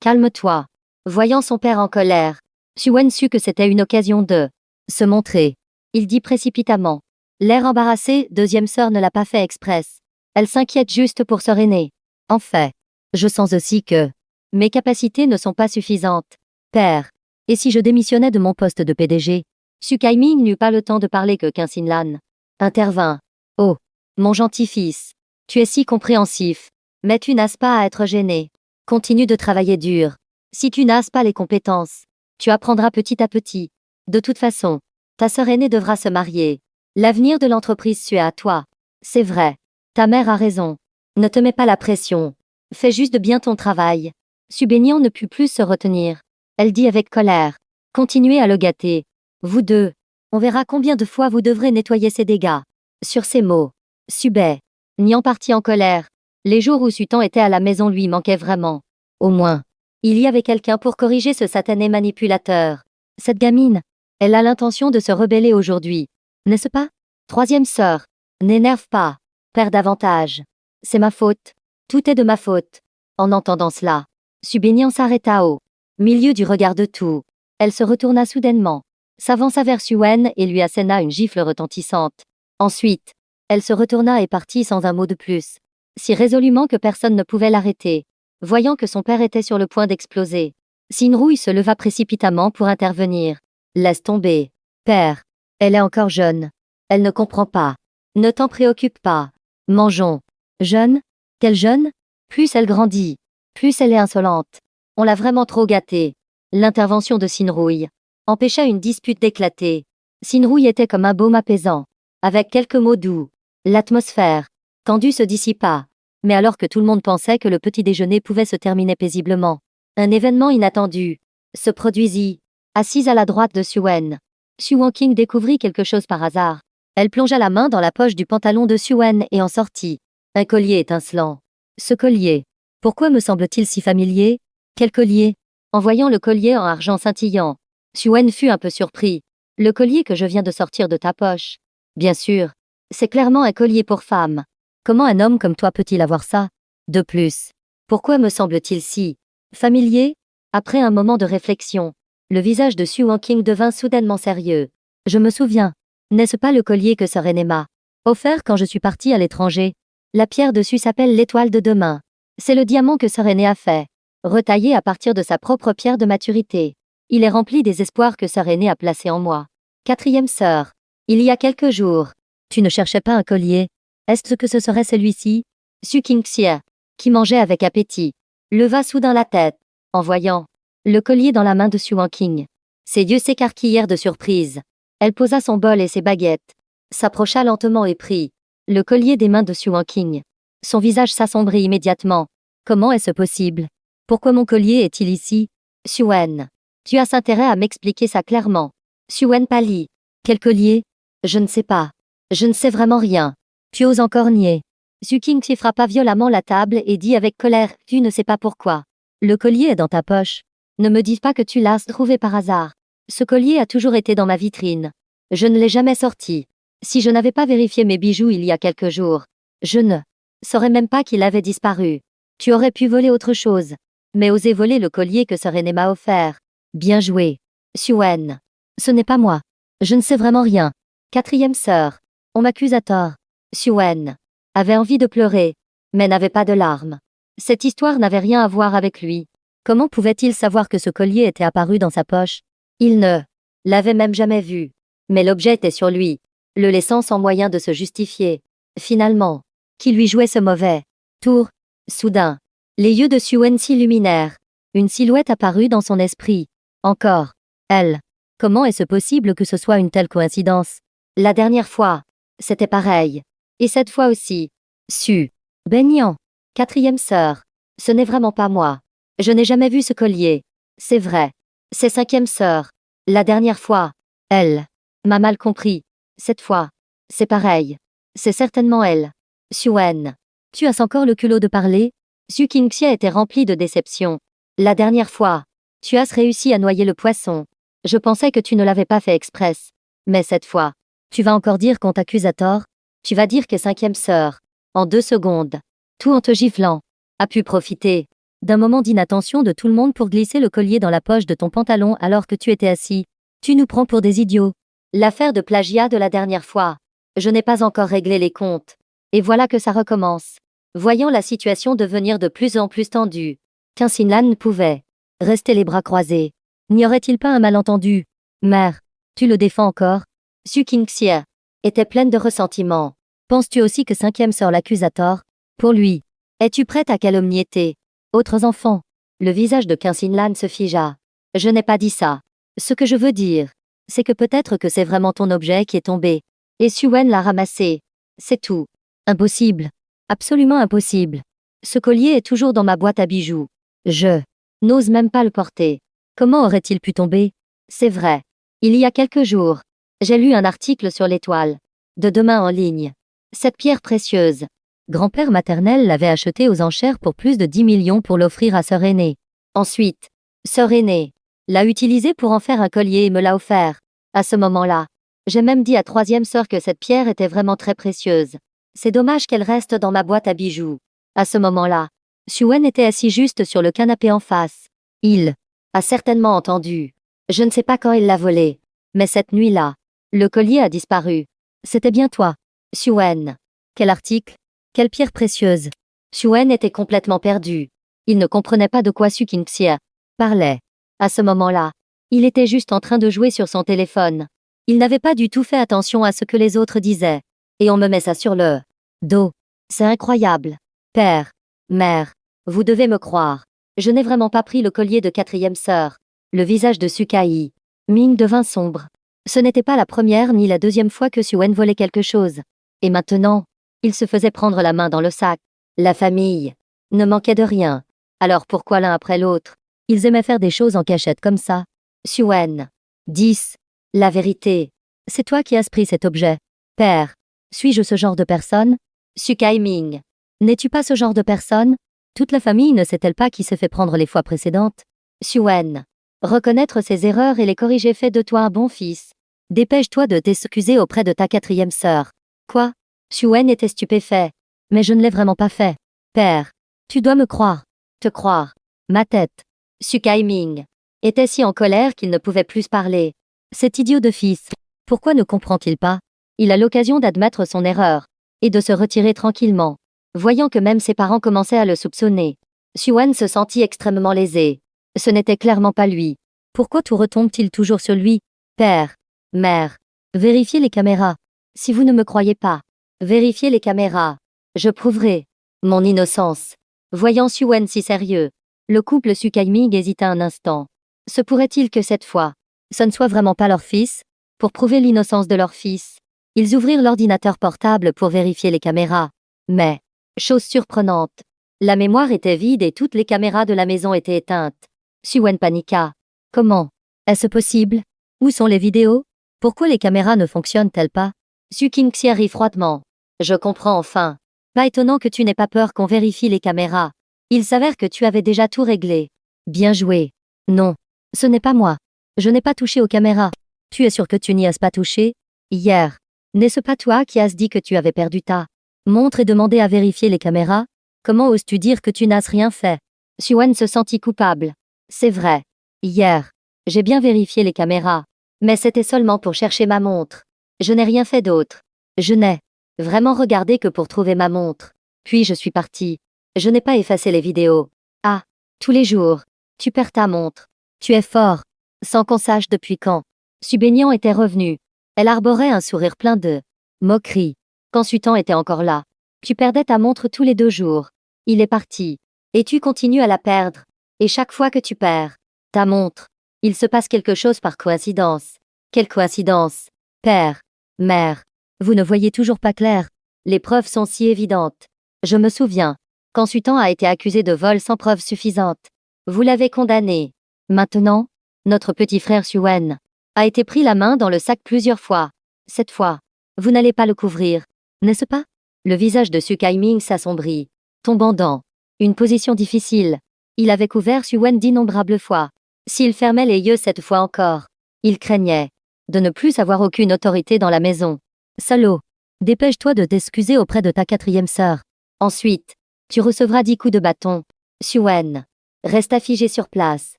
calme-toi. Voyant son père en colère, Suen sut que c'était une occasion de se montrer. Il dit précipitamment. L'air embarrassé, deuxième sœur ne l'a pas fait express. Elle s'inquiète juste pour sœur aînée. En fait, je sens aussi que mes capacités ne sont pas suffisantes. Père, et si je démissionnais de mon poste de PDG? Su Kaiming n'eut pas le temps de parler que Qin Lan intervint. Oh, mon gentil fils, tu es si compréhensif, mais tu n'as pas à être gêné. Continue de travailler dur. Si tu n'as pas les compétences, tu apprendras petit à petit. De toute façon, ta sœur aînée devra se marier. L'avenir de l'entreprise Su est à toi. C'est vrai. Ta mère a raison. Ne te mets pas la pression. Fais juste bien ton travail. Su baignant ne put plus se retenir. Elle dit avec colère. Continuez à le gâter. Vous deux. On verra combien de fois vous devrez nettoyer ses dégâts. Sur ces mots, Su baignant partit en colère. Les jours où Sutan était à la maison lui manquaient vraiment. Au moins, Il y avait quelqu'un pour corriger ce satané manipulateur. Cette gamine, elle a l'intention de se rebeller aujourd'hui. N'est-ce pas? Troisième sœur. N'énerve pas. Perds davantage. C'est ma faute. Tout est de ma faute. En entendant cela, Subignan s'arrêta au milieu du regard de tout. Elle se retourna soudainement, s'avança vers Suen et lui asséna une gifle retentissante. Ensuite, elle se retourna et partit sans un mot de plus, si résolument que personne ne pouvait l'arrêter. Voyant que son père était sur le point d'exploser, Sinrouille se leva précipitamment pour intervenir. Laisse tomber. Père. Elle est encore jeune. Elle ne comprend pas. Ne t'en préoccupe pas. Mangeons. Jeune? Quelle jeune? Plus elle grandit, plus elle est insolente. On l'a vraiment trop gâtée. L'intervention de Sinrouille empêcha une dispute d'éclater. Sinrouille était comme un baume apaisant, avec quelques mots doux. L'atmosphère tendue se dissipa. Mais alors que tout le monde pensait que le petit déjeuner pouvait se terminer paisiblement, un événement inattendu se produisit. Assise à la droite de Suen, Su Wonking découvrit quelque chose par hasard. Elle plongea la main dans la poche du pantalon de Suen et en sortit un collier étincelant. Ce collier, pourquoi me semble-t-il si familier? Quel collier? En voyant le collier en argent scintillant, Suen fut un peu surpris. Le collier que je viens de sortir de ta poche. Bien sûr, c'est clairement un collier pour femme. Comment un homme comme toi peut-il avoir ça? De plus, pourquoi me semble-t-il si familier? Après un moment de réflexion, le visage de Su Wonking devint soudainement sérieux. Je me souviens. N'est-ce pas le collier que sœur Aînée m'a offert quand je suis partie à l'étranger? La pierre dessus s'appelle l'étoile de demain. C'est le diamant que sœur Aînée a fait, retaillé à partir de sa propre pierre de maturité. Il est rempli des espoirs que sœur Aînée a placés en moi. Quatrième sœur. Il y a quelques jours. Tu ne cherchais pas un collier? Est-ce que ce serait celui-ci? Su Qingxie, qui mangeait avec appétit, leva soudain la tête, en voyant le collier dans la main de Su Wonking. Ses yeux s'écarquillèrent de surprise. Elle posa son bol et ses baguettes, s'approcha lentement et prit le collier des mains de Su Wonking. Son visage s'assombrit immédiatement. Comment est-ce possible? Pourquoi mon collier est-il ici? Suen, tu as intérêt à m'expliquer ça clairement. Suen pâlit. Quel collier? Je ne sais pas. Je ne sais vraiment rien. Tu oses encore nier. Su Qingxie frappa violemment la table et dit avec colère, tu ne sais pas pourquoi. Le collier est dans ta poche. Ne me dis pas que tu l'as trouvé par hasard. Ce collier a toujours été dans ma vitrine. Je ne l'ai jamais sorti. Si je n'avais pas vérifié mes bijoux il y a quelques jours, je ne saurais même pas qu'il avait disparu. Tu aurais pu voler autre chose. Mais oser voler le collier que sœur Aînée m'a offert. Bien joué. Suen. Ce n'est pas moi. Je ne sais vraiment rien. Quatrième sœur. On m'accuse à tort. Suen avait envie de pleurer, mais n'avait pas de larmes. Cette histoire n'avait rien à voir avec lui. Comment pouvait-il savoir que ce collier était apparu dans sa poche? Il ne l'avait même jamais vu. Mais l'objet était sur lui, le laissant sans moyen de se justifier. Finalement, qui lui jouait ce mauvais tour? Soudain, les yeux de Suen s'illuminèrent. Une silhouette apparut dans son esprit. Encore. Elle. Comment est-ce possible que ce soit une telle coïncidence? La dernière fois, c'était pareil. Et cette fois aussi. Su. Baignant. Quatrième sœur. Ce n'est vraiment pas moi. Je n'ai jamais vu ce collier. C'est vrai. C'est cinquième sœur. La dernière fois. Elle m'a mal compris. Cette fois. C'est pareil. C'est certainement elle. Suen. Tu as encore le culot de parler? Su Qingxie était rempli de déception. La dernière fois. Tu as réussi à noyer le poisson. Je pensais que tu ne l'avais pas fait express. Mais cette fois. Tu vas encore dire qu'on t'accuse à tort? Tu vas dire que cinquième sœur, en 2 secondes, tout en te giflant, a pu profiter d'un moment d'inattention de tout le monde pour glisser le collier dans la poche de ton pantalon alors que tu étais assis. Tu nous prends pour des idiots. L'affaire de plagiat de la dernière fois. Je n'ai pas encore réglé les comptes. Et voilà que ça recommence. Voyant la situation devenir de plus en plus tendue, Qinxinlan ne pouvait rester les bras croisés. N'y aurait-il pas un malentendu? Mère, tu le défends encore? Su Qingxie était pleine de ressentiment. Penses-tu aussi que cinquième sœur l'accuse à tort? Pour lui, es-tu prête à calomnier tes autres enfants? Le visage de Qinxinlan se figea. Je n'ai pas dit ça. Ce que je veux dire, c'est que peut-être que c'est vraiment ton objet qui est tombé. Et Suen l'a ramassé. C'est tout. Impossible. Absolument impossible. Ce collier est toujours dans ma boîte à bijoux. Je n'ose même pas le porter. Comment aurait-il pu tomber? C'est vrai. Il y a quelques jours, j'ai lu un article sur l'étoile de demain en ligne. Cette pierre précieuse, grand-père maternel l'avait achetée aux enchères pour plus de 10 millions pour l'offrir à sœur aînée. Ensuite, sœur aînée l'a utilisé pour en faire un collier et me l'a offert. À ce moment-là, j'ai même dit à troisième sœur que cette pierre était vraiment très précieuse. C'est dommage qu'elle reste dans ma boîte à bijoux. À ce moment-là, Suen était assis juste sur le canapé en face. Il a certainement entendu. Je ne sais pas quand il l'a volé, mais cette nuit-là, le collier a disparu. C'était bien toi, Suen. Quel article? Quelle pierre précieuse. Suen était complètement perdu. Il ne comprenait pas de quoi Su Qingxia parlait. À ce moment-là, il était juste en train de jouer sur son téléphone. Il n'avait pas du tout fait attention à ce que les autres disaient. Et on me met ça sur le dos. C'est incroyable. Père, mère, vous devez me croire. Je n'ai vraiment pas pris le collier de quatrième sœur. Le visage de Sukai Ming devint sombre. Ce n'était pas la première ni la deuxième fois que Suen volait quelque chose. Et maintenant, il se faisait prendre la main dans le sac. La famille ne manquait de rien. Alors pourquoi l'un après l'autre? Ils aimaient faire des choses en cachette comme ça. Suen. 10. La vérité. C'est toi qui as pris cet objet. Père. Suis-je ce genre de personne? Sukai Ming. N'es-tu pas ce genre de personne? Toute la famille ne sait-elle pas qui s'est fait prendre les fois précédentes? Suen. Reconnaître ses erreurs et les corriger fait de toi un bon fils. Dépêche-toi de t'excuser auprès de ta quatrième sœur. Quoi? Suen était stupéfait. Mais je ne l'ai vraiment pas fait. Père. Tu dois me croire. Te croire. Ma tête. Sukai Ming était si en colère qu'il ne pouvait plus parler. Cet idiot de fils. Pourquoi ne comprend-il pas? Il a l'occasion d'admettre son erreur et de se retirer tranquillement. Voyant que même ses parents commençaient à le soupçonner, Suen se sentit extrêmement lésé. Ce n'était clairement pas lui. Pourquoi tout retombe-t-il toujours sur lui? Père, mère, vérifiez les caméras. Si vous ne me croyez pas, vérifiez les caméras. Je prouverai mon innocence. Voyant Suen si sérieux, le couple Sukai Ming hésita un instant. Se pourrait-il que cette fois, ce ne soit vraiment pas leur fils? Pour prouver l'innocence de leur fils, ils ouvrirent l'ordinateur portable pour vérifier les caméras. Mais, chose surprenante, la mémoire était vide et toutes les caméras de la maison étaient éteintes. Suen paniqua. Comment? Est-ce possible? Où sont les vidéos? Pourquoi les caméras ne fonctionnent-elles pas? Su Qingxia rit froidement. Je comprends enfin. Pas étonnant que tu n'aies pas peur qu'on vérifie les caméras. Il s'avère que tu avais déjà tout réglé. Bien joué. Non. Ce n'est pas moi. Je n'ai pas touché aux caméras. Tu es sûr que tu n'y as pas touché? Hier. N'est-ce pas toi qui as dit que tu avais perdu ta montre et demandé à vérifier les caméras? Comment oses-tu dire que tu n'as rien fait? Suen se sentit coupable. C'est vrai. Hier. J'ai bien vérifié les caméras. Mais c'était seulement pour chercher ma montre. Je n'ai rien fait d'autre. Je n'ai vraiment regardé que pour trouver ma montre. Puis je suis partie. Je n'ai pas effacé les vidéos. Ah. Tous les jours. Tu perds ta montre. Tu es fort. Sans qu'on sache depuis quand. Su Baignant était revenue. Elle arborait un sourire plein de moquerie. Quand Sutan était encore là. Tu perdais ta montre tous les 2 jours. Il est parti. Et tu continues à la perdre. Et chaque fois que tu perds ta montre, il se passe quelque chose par coïncidence. Quelle coïncidence? Père, mère, vous ne voyez toujours pas clair. Les preuves sont si évidentes. Je me souviens, quand Sutan a été accusé de vol sans preuve suffisante. Vous l'avez condamné. Maintenant, notre petit frère Suen a été pris la main dans le sac plusieurs fois. Cette fois, vous n'allez pas le couvrir, n'est-ce pas? Le visage de Sukai Ming s'assombrit, tombant dans une position difficile. Il avait couvert Suen d'innombrables fois. S'il fermait les yeux cette fois encore, il craignait de ne plus avoir aucune autorité dans la maison. Salaud, dépêche-toi de t'excuser auprès de ta quatrième sœur. Ensuite, tu recevras 10 coups de bâton. Suen resta figé sur place,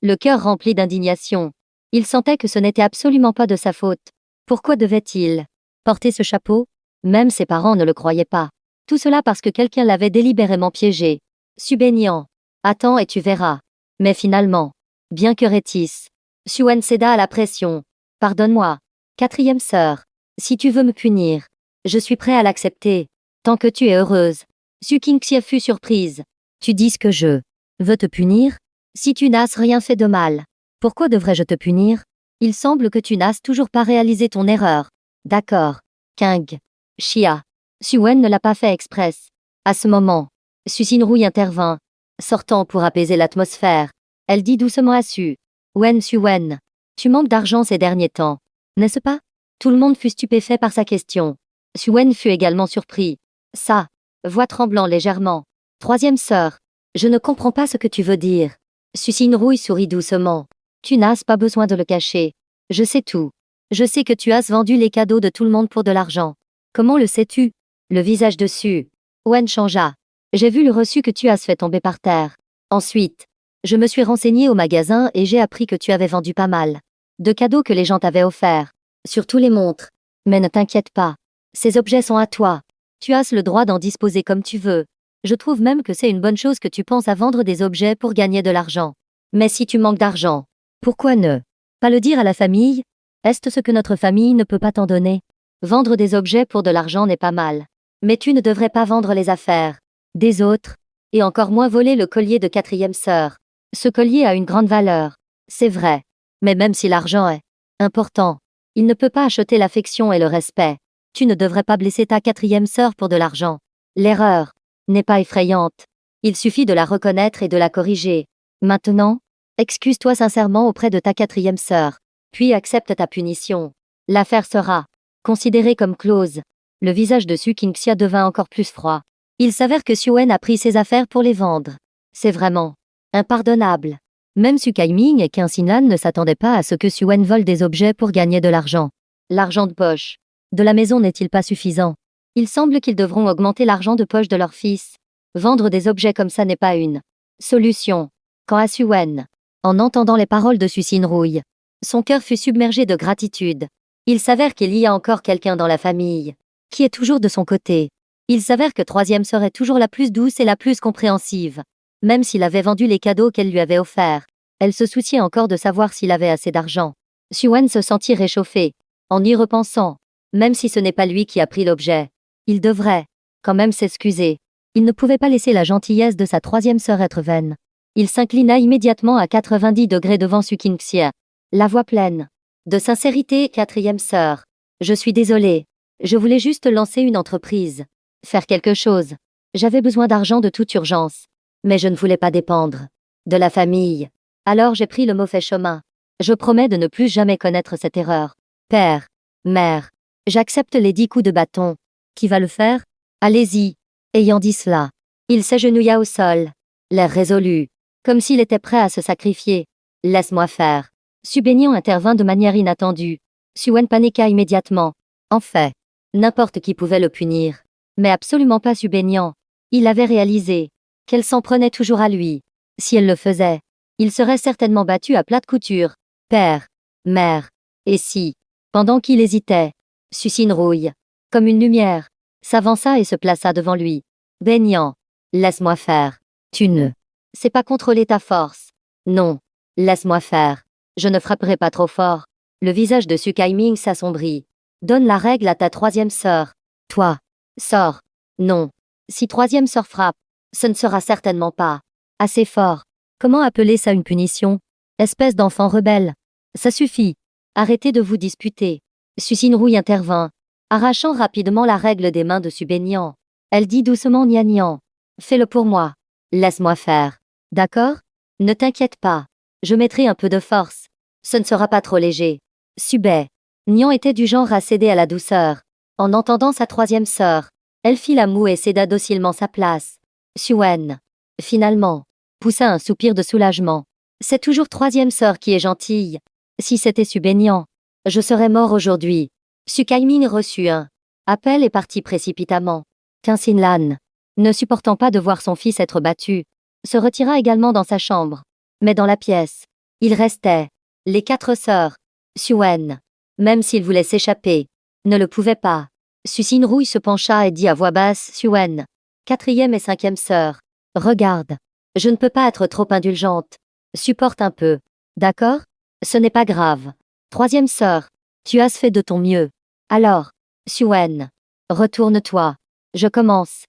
le cœur rempli d'indignation. Il sentait que ce n'était absolument pas de sa faute. Pourquoi devait-il porter ce chapeau? Même ses parents ne le croyaient pas. Tout cela parce que quelqu'un l'avait délibérément piégé. Su Baignant. Attends et tu verras. Mais finalement, bien que rétisse, Suen céda à la pression. Pardonne-moi. Quatrième sœur. Si tu veux me punir, je suis prêt à l'accepter. Tant que tu es heureuse. Su Qingxia fut surprise. Tu dis que je veux te punir? Si tu n'as rien fait de mal, pourquoi devrais-je te punir? Il semble que tu n'as toujours pas réalisé ton erreur. D'accord. King. Chia. Suen ne l'a pas fait express. À ce moment, Su Xinrui intervint, sortant pour apaiser l'atmosphère. Elle dit doucement à Su. Suen. Tu manques d'argent ces derniers temps, n'est-ce pas? Tout le monde fut stupéfait par sa question. Suen fut également surpris. Sa voix tremblant légèrement. Troisième sœur. Je ne comprends pas ce que tu veux dire. Susinrouille sourit doucement. Tu n'as pas besoin de le cacher. Je sais tout. Je sais que tu as vendu les cadeaux de tout le monde pour de l'argent. Comment le sais-tu? Le visage de Wen changea. J'ai vu le reçu que tu as fait tomber par terre. Ensuite, je me suis renseigné au magasin et j'ai appris que tu avais vendu pas mal de cadeaux que les gens t'avaient offerts. Surtout les montres. Mais ne t'inquiète pas. Ces objets sont à toi. Tu as le droit d'en disposer comme tu veux. Je trouve même que c'est une bonne chose que tu penses à vendre des objets pour gagner de l'argent. Mais si tu manques d'argent, pourquoi ne pas le dire à la famille? Est-ce ce que notre famille ne peut pas t'en donner? Vendre des objets pour de l'argent n'est pas mal. Mais tu ne devrais pas vendre les affaires des autres, et encore moins voler le collier de quatrième sœur. Ce collier a une grande valeur. C'est vrai. Mais même si l'argent est important, il ne peut pas acheter l'affection et le respect. Tu ne devrais pas blesser ta quatrième sœur pour de l'argent. L'erreur n'est pas effrayante. Il suffit de la reconnaître et de la corriger. Maintenant, excuse-toi sincèrement auprès de ta quatrième sœur, puis accepte ta punition. L'affaire sera considérée comme close. Le visage de Su Qingxia devint encore plus froid. Il s'avère que Wen a pris ses affaires pour les vendre. C'est vraiment impardonnable. Même Su Kaiming et Qin Xinlan ne s'attendaient pas à ce que Wen vole des objets pour gagner de l'argent. L'argent de poche de la maison n'est-il pas suffisant? Il semble qu'ils devront augmenter l'argent de poche de leur fils. Vendre des objets comme ça n'est pas une solution. Quant à Wen, en entendant les paroles de Susinrouille, son cœur fut submergé de gratitude. Il s'avère qu'il y a encore quelqu'un dans la famille qui est toujours de son côté. Il s'avère que troisième sœur est toujours la plus douce et la plus compréhensive. Même s'il avait vendu les cadeaux qu'elle lui avait offerts, elle se souciait encore de savoir s'il avait assez d'argent. Wen se sentit réchauffé. En y repensant, même si ce n'est pas lui qui a pris l'objet, il devrait quand même s'excuser. Il ne pouvait pas laisser la gentillesse de sa troisième sœur être vaine. Il s'inclina immédiatement à 90 degrés devant Su Qingxia. La voix pleine de sincérité. Quatrième sœur, je suis désolée. Je voulais juste lancer une entreprise. Faire quelque chose. J'avais besoin d'argent de toute urgence. Mais je ne voulais pas dépendre de la famille. Alors j'ai pris le mauvais chemin. Je promets de ne plus jamais connaître cette erreur. Père, mère, j'accepte les 10 coups de bâton. Qui va le faire? Allez-y. Ayant dit cela, il s'agenouilla au sol, l'air résolu, comme s'il était prêt à se sacrifier. Laisse-moi faire. Su Baignant intervint de manière inattendue. Wen paniqua immédiatement. En fait, n'importe qui pouvait le punir. Mais absolument pas Su Baignant. Il avait réalisé qu'elle s'en prenait toujours à lui. Si elle le faisait, il serait certainement battu à plate couture. Père, mère, et si, pendant qu'il hésitait, Susinrouille, comme une lumière, s'avança et se plaça devant lui. Baignant, laisse-moi faire. Tu ne sais pas contrôler ta force. Non, laisse-moi faire. Je ne frapperai pas trop fort. Le visage de Su Kaiming s'assombrit. Donne la règle à ta troisième sœur. Toi, sors. Non. Si troisième sœur frappe, ce ne sera certainement pas assez fort. Comment appeler ça une punition? Espèce d'enfant rebelle. Ça suffit. Arrêtez de vous disputer. Susinrouille intervint, arrachant rapidement la règle des mains de Su Baignant. Elle dit doucement Nian. Fais-le pour moi. Laisse-moi faire. D'accord? Ne t'inquiète pas. Je mettrai un peu de force. Ce ne sera pas trop léger. Subé. Nian était du genre à céder à la douceur. En entendant sa troisième sœur, elle fit la moue et céda docilement sa place. Wen, finalement, poussa un soupir de soulagement. C'est toujours troisième sœur qui est gentille. Si c'était Su Baignant, je serais mort aujourd'hui. Su Kaiming reçut un appel et partit précipitamment. Qin Xinlan, ne supportant pas de voir son fils être battu, se retira également dans sa chambre. Mais dans la pièce, il restait les 4 sœurs. Wen, même s'il voulait s'échapper, ne le pouvait pas. Susinrouille se pencha et dit à voix basse Wen, quatrième et cinquième sœur, regarde, je ne peux pas être trop indulgente. Supporte un peu. D'accord? Ce n'est pas grave. Troisième sœur, tu as fait de ton mieux. Alors, Wen, retourne-toi. Je commence.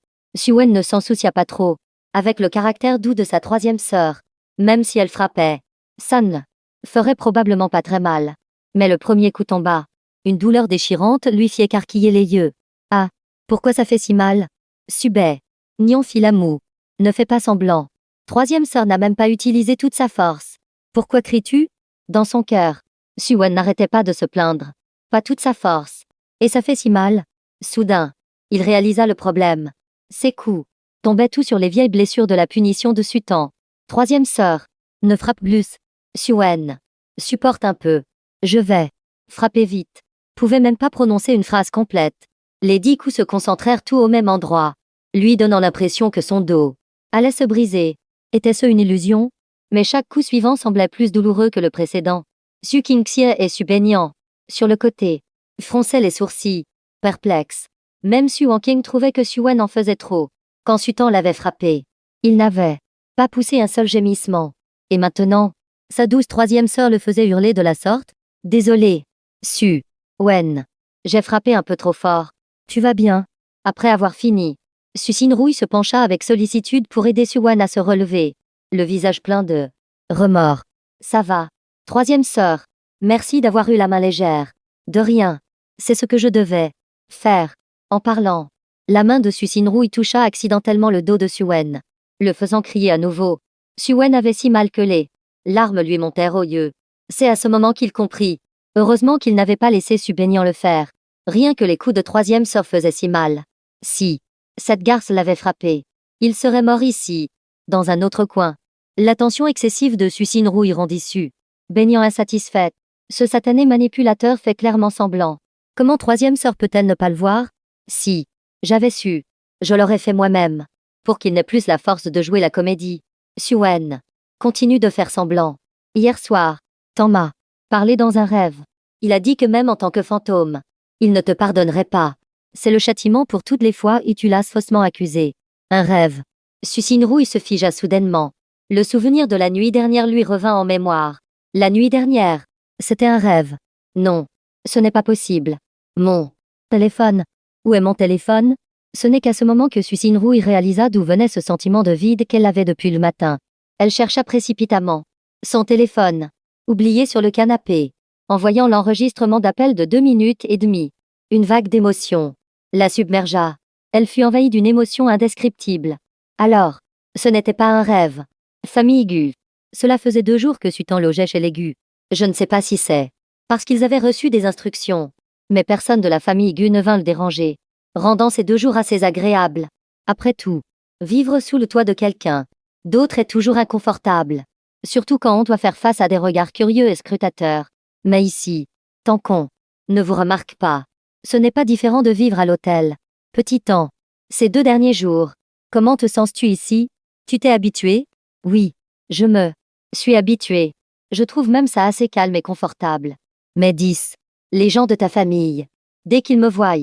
Wen ne s'en soucia pas trop, avec le caractère doux de sa troisième sœur. Même si elle frappait, ça ne ferait probablement pas très mal. Mais le premier coup tomba. Une douleur déchirante lui fit écarquiller les yeux. Ah, pourquoi ça fait si mal? Subé. Nian fit la moue. Ne fais pas semblant. Troisième sœur n'a même pas utilisé toute sa force. Pourquoi cries-tu? Dans son cœur, Wen n'arrêtait pas de se plaindre. Pas toute sa force. Et ça fait si mal? Soudain, il réalisa le problème. Ses coups tombaient tous sur les vieilles blessures de la punition de Sutan. Troisième sœur, Ne frappe plus. Suen. Supporte un peu. Je vais. Frapper vite. Pouvait même pas prononcer une phrase complète. Les 10 coups se concentrèrent tout au même endroit, lui donnant l'impression que son dos allait se briser. Était-ce une illusion? Mais chaque coup suivant semblait plus douloureux que le précédent. Su Qingxie et Su Beignant, sur le côté, fronçaient les sourcils, perplexes. Même Su Wanqing trouvait que Suen en faisait trop. Quand Su Tan l'avait frappé, il n'avait pas poussé un seul gémissement. Et maintenant, sa douce troisième sœur le faisait hurler de la sorte. Désolé. Su. Wen. J'ai frappé un peu trop fort. Tu vas bien? Après avoir fini, Su Xinrouille se pencha avec sollicitude pour aider Suen à se relever, le visage plein de remords. Ça va. Troisième sœur. Merci d'avoir eu la main légère. De rien. C'est ce que je devais faire. En parlant, la main de Su Xinrouille toucha accidentellement le dos de Suen, le faisant crier à nouveau. Suen avait si mal que les larmes lui montèrent aux yeux. C'est à ce moment qu'il comprit. Heureusement qu'il n'avait pas laissé Su Beignant le faire. Rien que les coups de troisième sœur faisaient si mal. Si cette garce l'avait frappé, il serait mort ici, dans un autre coin. L'attention excessive de Su Xinrouille rendit Su Beignant insatisfaite. Ce satané manipulateur fait clairement semblant. Comment troisième sœur peut-elle ne pas le voir? Si j'avais su, je l'aurais fait moi-même, pour qu'il n'ait plus la force de jouer la comédie. Suen continue de faire semblant. Hier soir, Tan m'a parlé dans un rêve. Il a dit que même en tant que fantôme, il ne te pardonnerait pas. C'est le châtiment pour toutes les fois où tu l'as faussement accusé. Un rêve. Su Xinrouille se figea soudainement. Le souvenir de la nuit dernière lui revint en mémoire. La nuit dernière, c'était un rêve. Non, ce n'est pas possible. Mon téléphone. Où est mon téléphone? Ce n'est qu'à ce moment que Su Xinrouille réalisa d'où venait ce sentiment de vide qu'elle avait depuis le matin. Elle chercha précipitamment son téléphone, oublié sur le canapé. En voyant l'enregistrement d'appel de 2 minutes et demie, une vague d'émotion la submergea. Elle fut envahie d'une émotion indescriptible. Alors, ce n'était pas un rêve. Famille Gu. Cela faisait 2 jours que Su Tan logeait chez les Gu. Je ne sais pas si c'est parce qu'ils avaient reçu des instructions, mais personne de la famille Gu ne vint le déranger, rendant ces 2 jours assez agréables. Après tout, vivre sous le toit de quelqu'un d'autre est toujours inconfortable, surtout quand on doit faire face à des regards curieux et scrutateurs. Mais ici, tant qu'on ne vous remarque pas, ce n'est pas différent de vivre à l'hôtel. Petit temps. Ces 2 derniers jours. Comment te sens-tu ici? Tu t'es habitué? Oui, je me suis habitué. Je trouve même ça assez calme et confortable. Mais 10. Les gens de ta famille. Dès qu'ils me voient,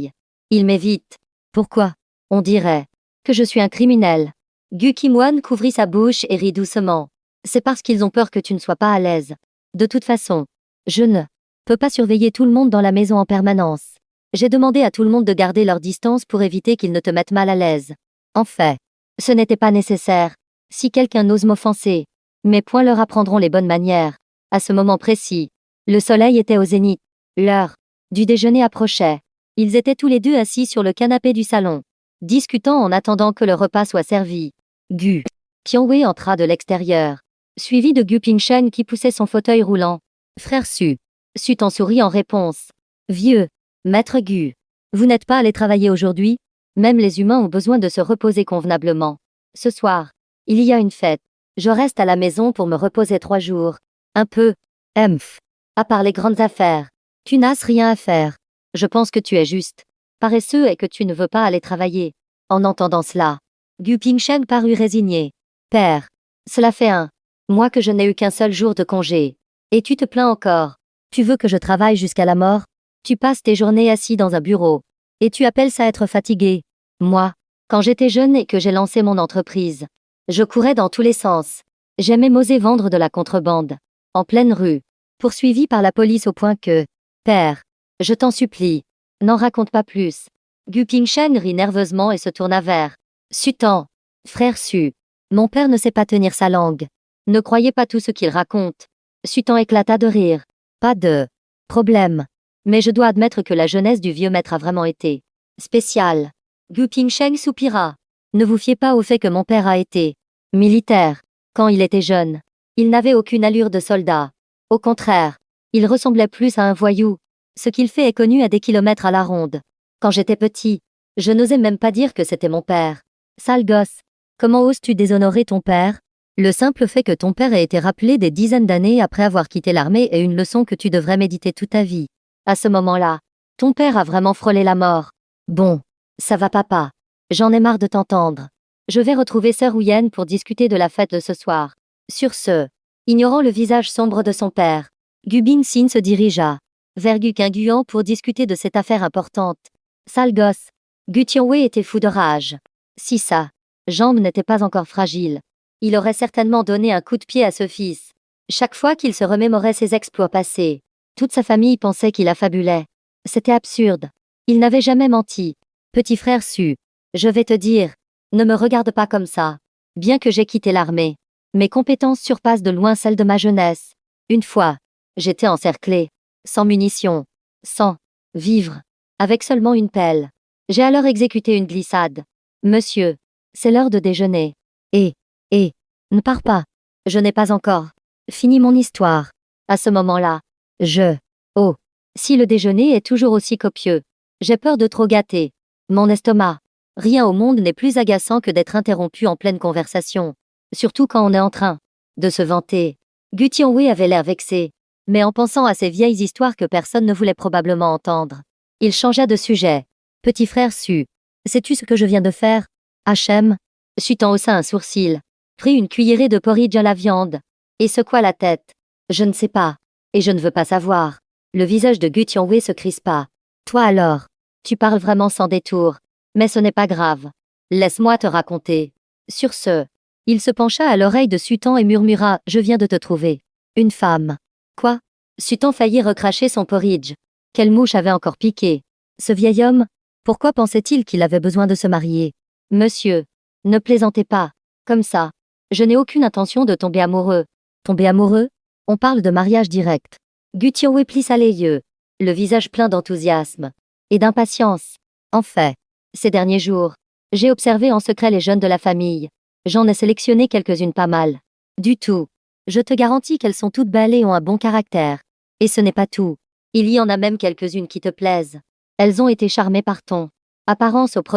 ils m'évitent. Pourquoi? On dirait que je suis un criminel. Gu Qimwan couvrit sa bouche et rit doucement. C'est parce qu'ils ont peur que tu ne sois pas à l'aise. De toute façon, je ne peux pas surveiller tout le monde dans la maison en permanence. J'ai demandé à tout le monde de garder leur distance pour éviter qu'ils ne te mettent mal à l'aise. En fait, ce n'était pas nécessaire. Si quelqu'un ose m'offenser, mes poings leur apprendront les bonnes manières. À ce moment précis, le soleil était au zénith. L'heure du déjeuner approchait. Ils étaient tous les deux assis sur le canapé du salon, discutant en attendant que le repas soit servi. Gu Qianwei entra de l'extérieur, suivi de Gu Pingsheng qui poussait son fauteuil roulant. Frère Su Tan sourit en réponse. Vieux Maître Gu, vous n'êtes pas allé travailler aujourd'hui? Même les humains ont besoin de se reposer convenablement. Ce soir, il y a une fête. Je reste à la maison pour me reposer 3 jours. Un peu. À part les grandes affaires. Tu n'as rien à faire. Je pense que tu es juste paresseux et que tu ne veux pas aller travailler. En entendant cela, Gu Pingsheng parut résigné. Père, cela fait 1 mois que je n'ai eu qu'un seul jour de congé. Et tu te plains encore. Tu veux que je travaille jusqu'à la mort? Tu passes tes journées assis dans un bureau. Et tu appelles ça être fatigué. Moi, quand j'étais jeune et que j'ai lancé mon entreprise, je courais dans tous les sens. J'aimais oser vendre de la contrebande. En pleine rue. Poursuivi par la police au point que... Père, je t'en supplie, n'en raconte pas plus. Gu Pingsheng rit nerveusement et se tourna vers Su Tan. Frère Su. Mon père ne sait pas tenir sa langue. Ne croyez pas tout ce qu'il raconte. Su Tan éclata de rire. Pas de problème. Mais je dois admettre que la jeunesse du vieux maître a vraiment été spéciale. Gu Pingsheng soupira. Ne vous fiez pas au fait que mon père a été militaire. Quand il était jeune, il n'avait aucune allure de soldat. Au contraire, il ressemblait plus à un voyou. Ce qu'il fait est connu à des kilomètres à la ronde. Quand j'étais petit, je n'osais même pas dire que c'était mon père. Sale gosse. Comment oses-tu déshonorer ton père? Le simple fait que ton père ait été rappelé des dizaines d'années après avoir quitté l'armée est une leçon que tu devrais méditer toute ta vie. À ce moment-là, ton père a vraiment frôlé la mort. Bon, ça va papa. J'en ai marre de t'entendre. Je vais retrouver sœur Ouyen pour discuter de la fête de ce soir. Sur ce, ignorant le visage sombre de son père, Gu Bingxin se dirigea vers Gu Qingguan pour discuter de cette affaire importante. Sale gosse. Gu Tianwei était fou de rage. Si sa jambe n'était pas encore fragile, il aurait certainement donné un coup de pied à ce fils. Chaque fois qu'il se remémorait ses exploits passés, toute sa famille pensait qu'il affabulait. C'était absurde. Il n'avait jamais menti. Petit frère Su, je vais te dire, ne me regarde pas comme ça. Bien que j'ai quitté l'armée, mes compétences surpassent de loin celles de ma jeunesse. Une fois, j'étais encerclé, sans munitions, sans vivre, avec seulement une pelle. J'ai alors exécuté une glissade. Monsieur, c'est l'heure de déjeuner. Et, ne pars pas. Je n'ai pas encore fini mon histoire. À ce moment-là, oh, si le déjeuner est toujours aussi copieux, j'ai peur de trop gâter mon estomac. Rien au monde n'est plus agaçant que d'être interrompu en pleine conversation, surtout quand on est en train de se vanter. Gu Tianwei avait l'air vexé, mais en pensant à ces vieilles histoires que personne ne voulait probablement entendre, il changea de sujet. Petit frère Su, sais-tu ce que je viens de faire? Hachem, Su haussa un sourcil, prit une cuillerée de porridge à la viande, et secoua la tête. Je ne sais pas, et je ne veux pas savoir. Le visage de Gu Tianwei se crispa. Toi alors, tu parles vraiment sans détour. Mais ce n'est pas grave. Laisse-moi te raconter. Sur ce, il se pencha à l'oreille de Sutan et murmura « Je viens de te trouver. Une femme. » Quoi? Sutan faillit recracher son porridge. Quelle mouche avait encore piqué? Ce vieil homme? Pourquoi pensait-il qu'il avait besoin de se marier? Monsieur, ne plaisantez pas. Comme ça. Je n'ai aucune intention de tomber amoureux. Tomber amoureux? On parle de mariage direct. Gu Tianwei plissa les yeux, le visage plein d'enthousiasme et d'impatience. En fait, ces derniers jours, j'ai observé en secret les jeunes de la famille. J'en ai sélectionné quelques-unes pas mal. Du tout. Je te garantis qu'elles sont toutes belles et ont un bon caractère. Et ce n'est pas tout. Il y en a même quelques-unes qui te plaisent. Elles ont été charmées par ton apparence au premier